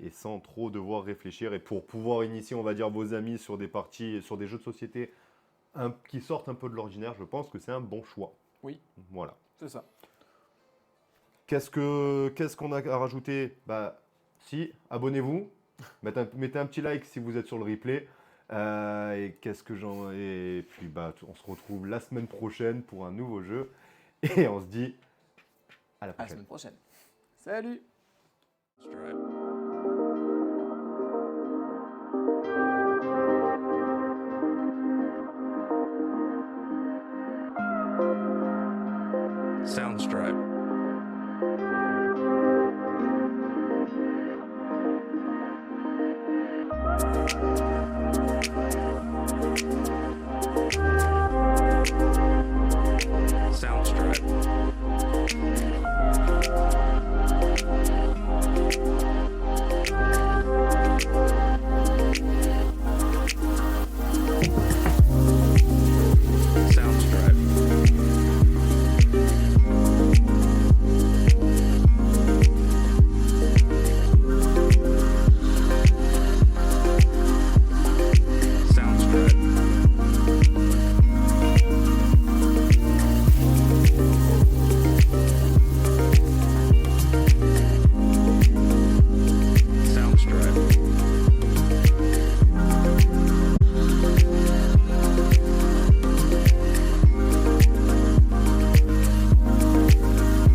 et sans trop devoir réfléchir. Et pour pouvoir initier, on va dire, vos amis sur des parties, sur des jeux de société qui sortent un peu de l'ordinaire, je pense que c'est un bon choix. Oui. Voilà. C'est ça. Qu'est-ce qu'on a à rajouter? Bah, si, abonnez-vous, mettez un petit like si vous êtes sur le replay. Et puis bah, on se retrouve la semaine prochaine pour un nouveau jeu. Et on se dit à la À la prochaine. semaine prochaine. Salut! Stripe. Soundstripe.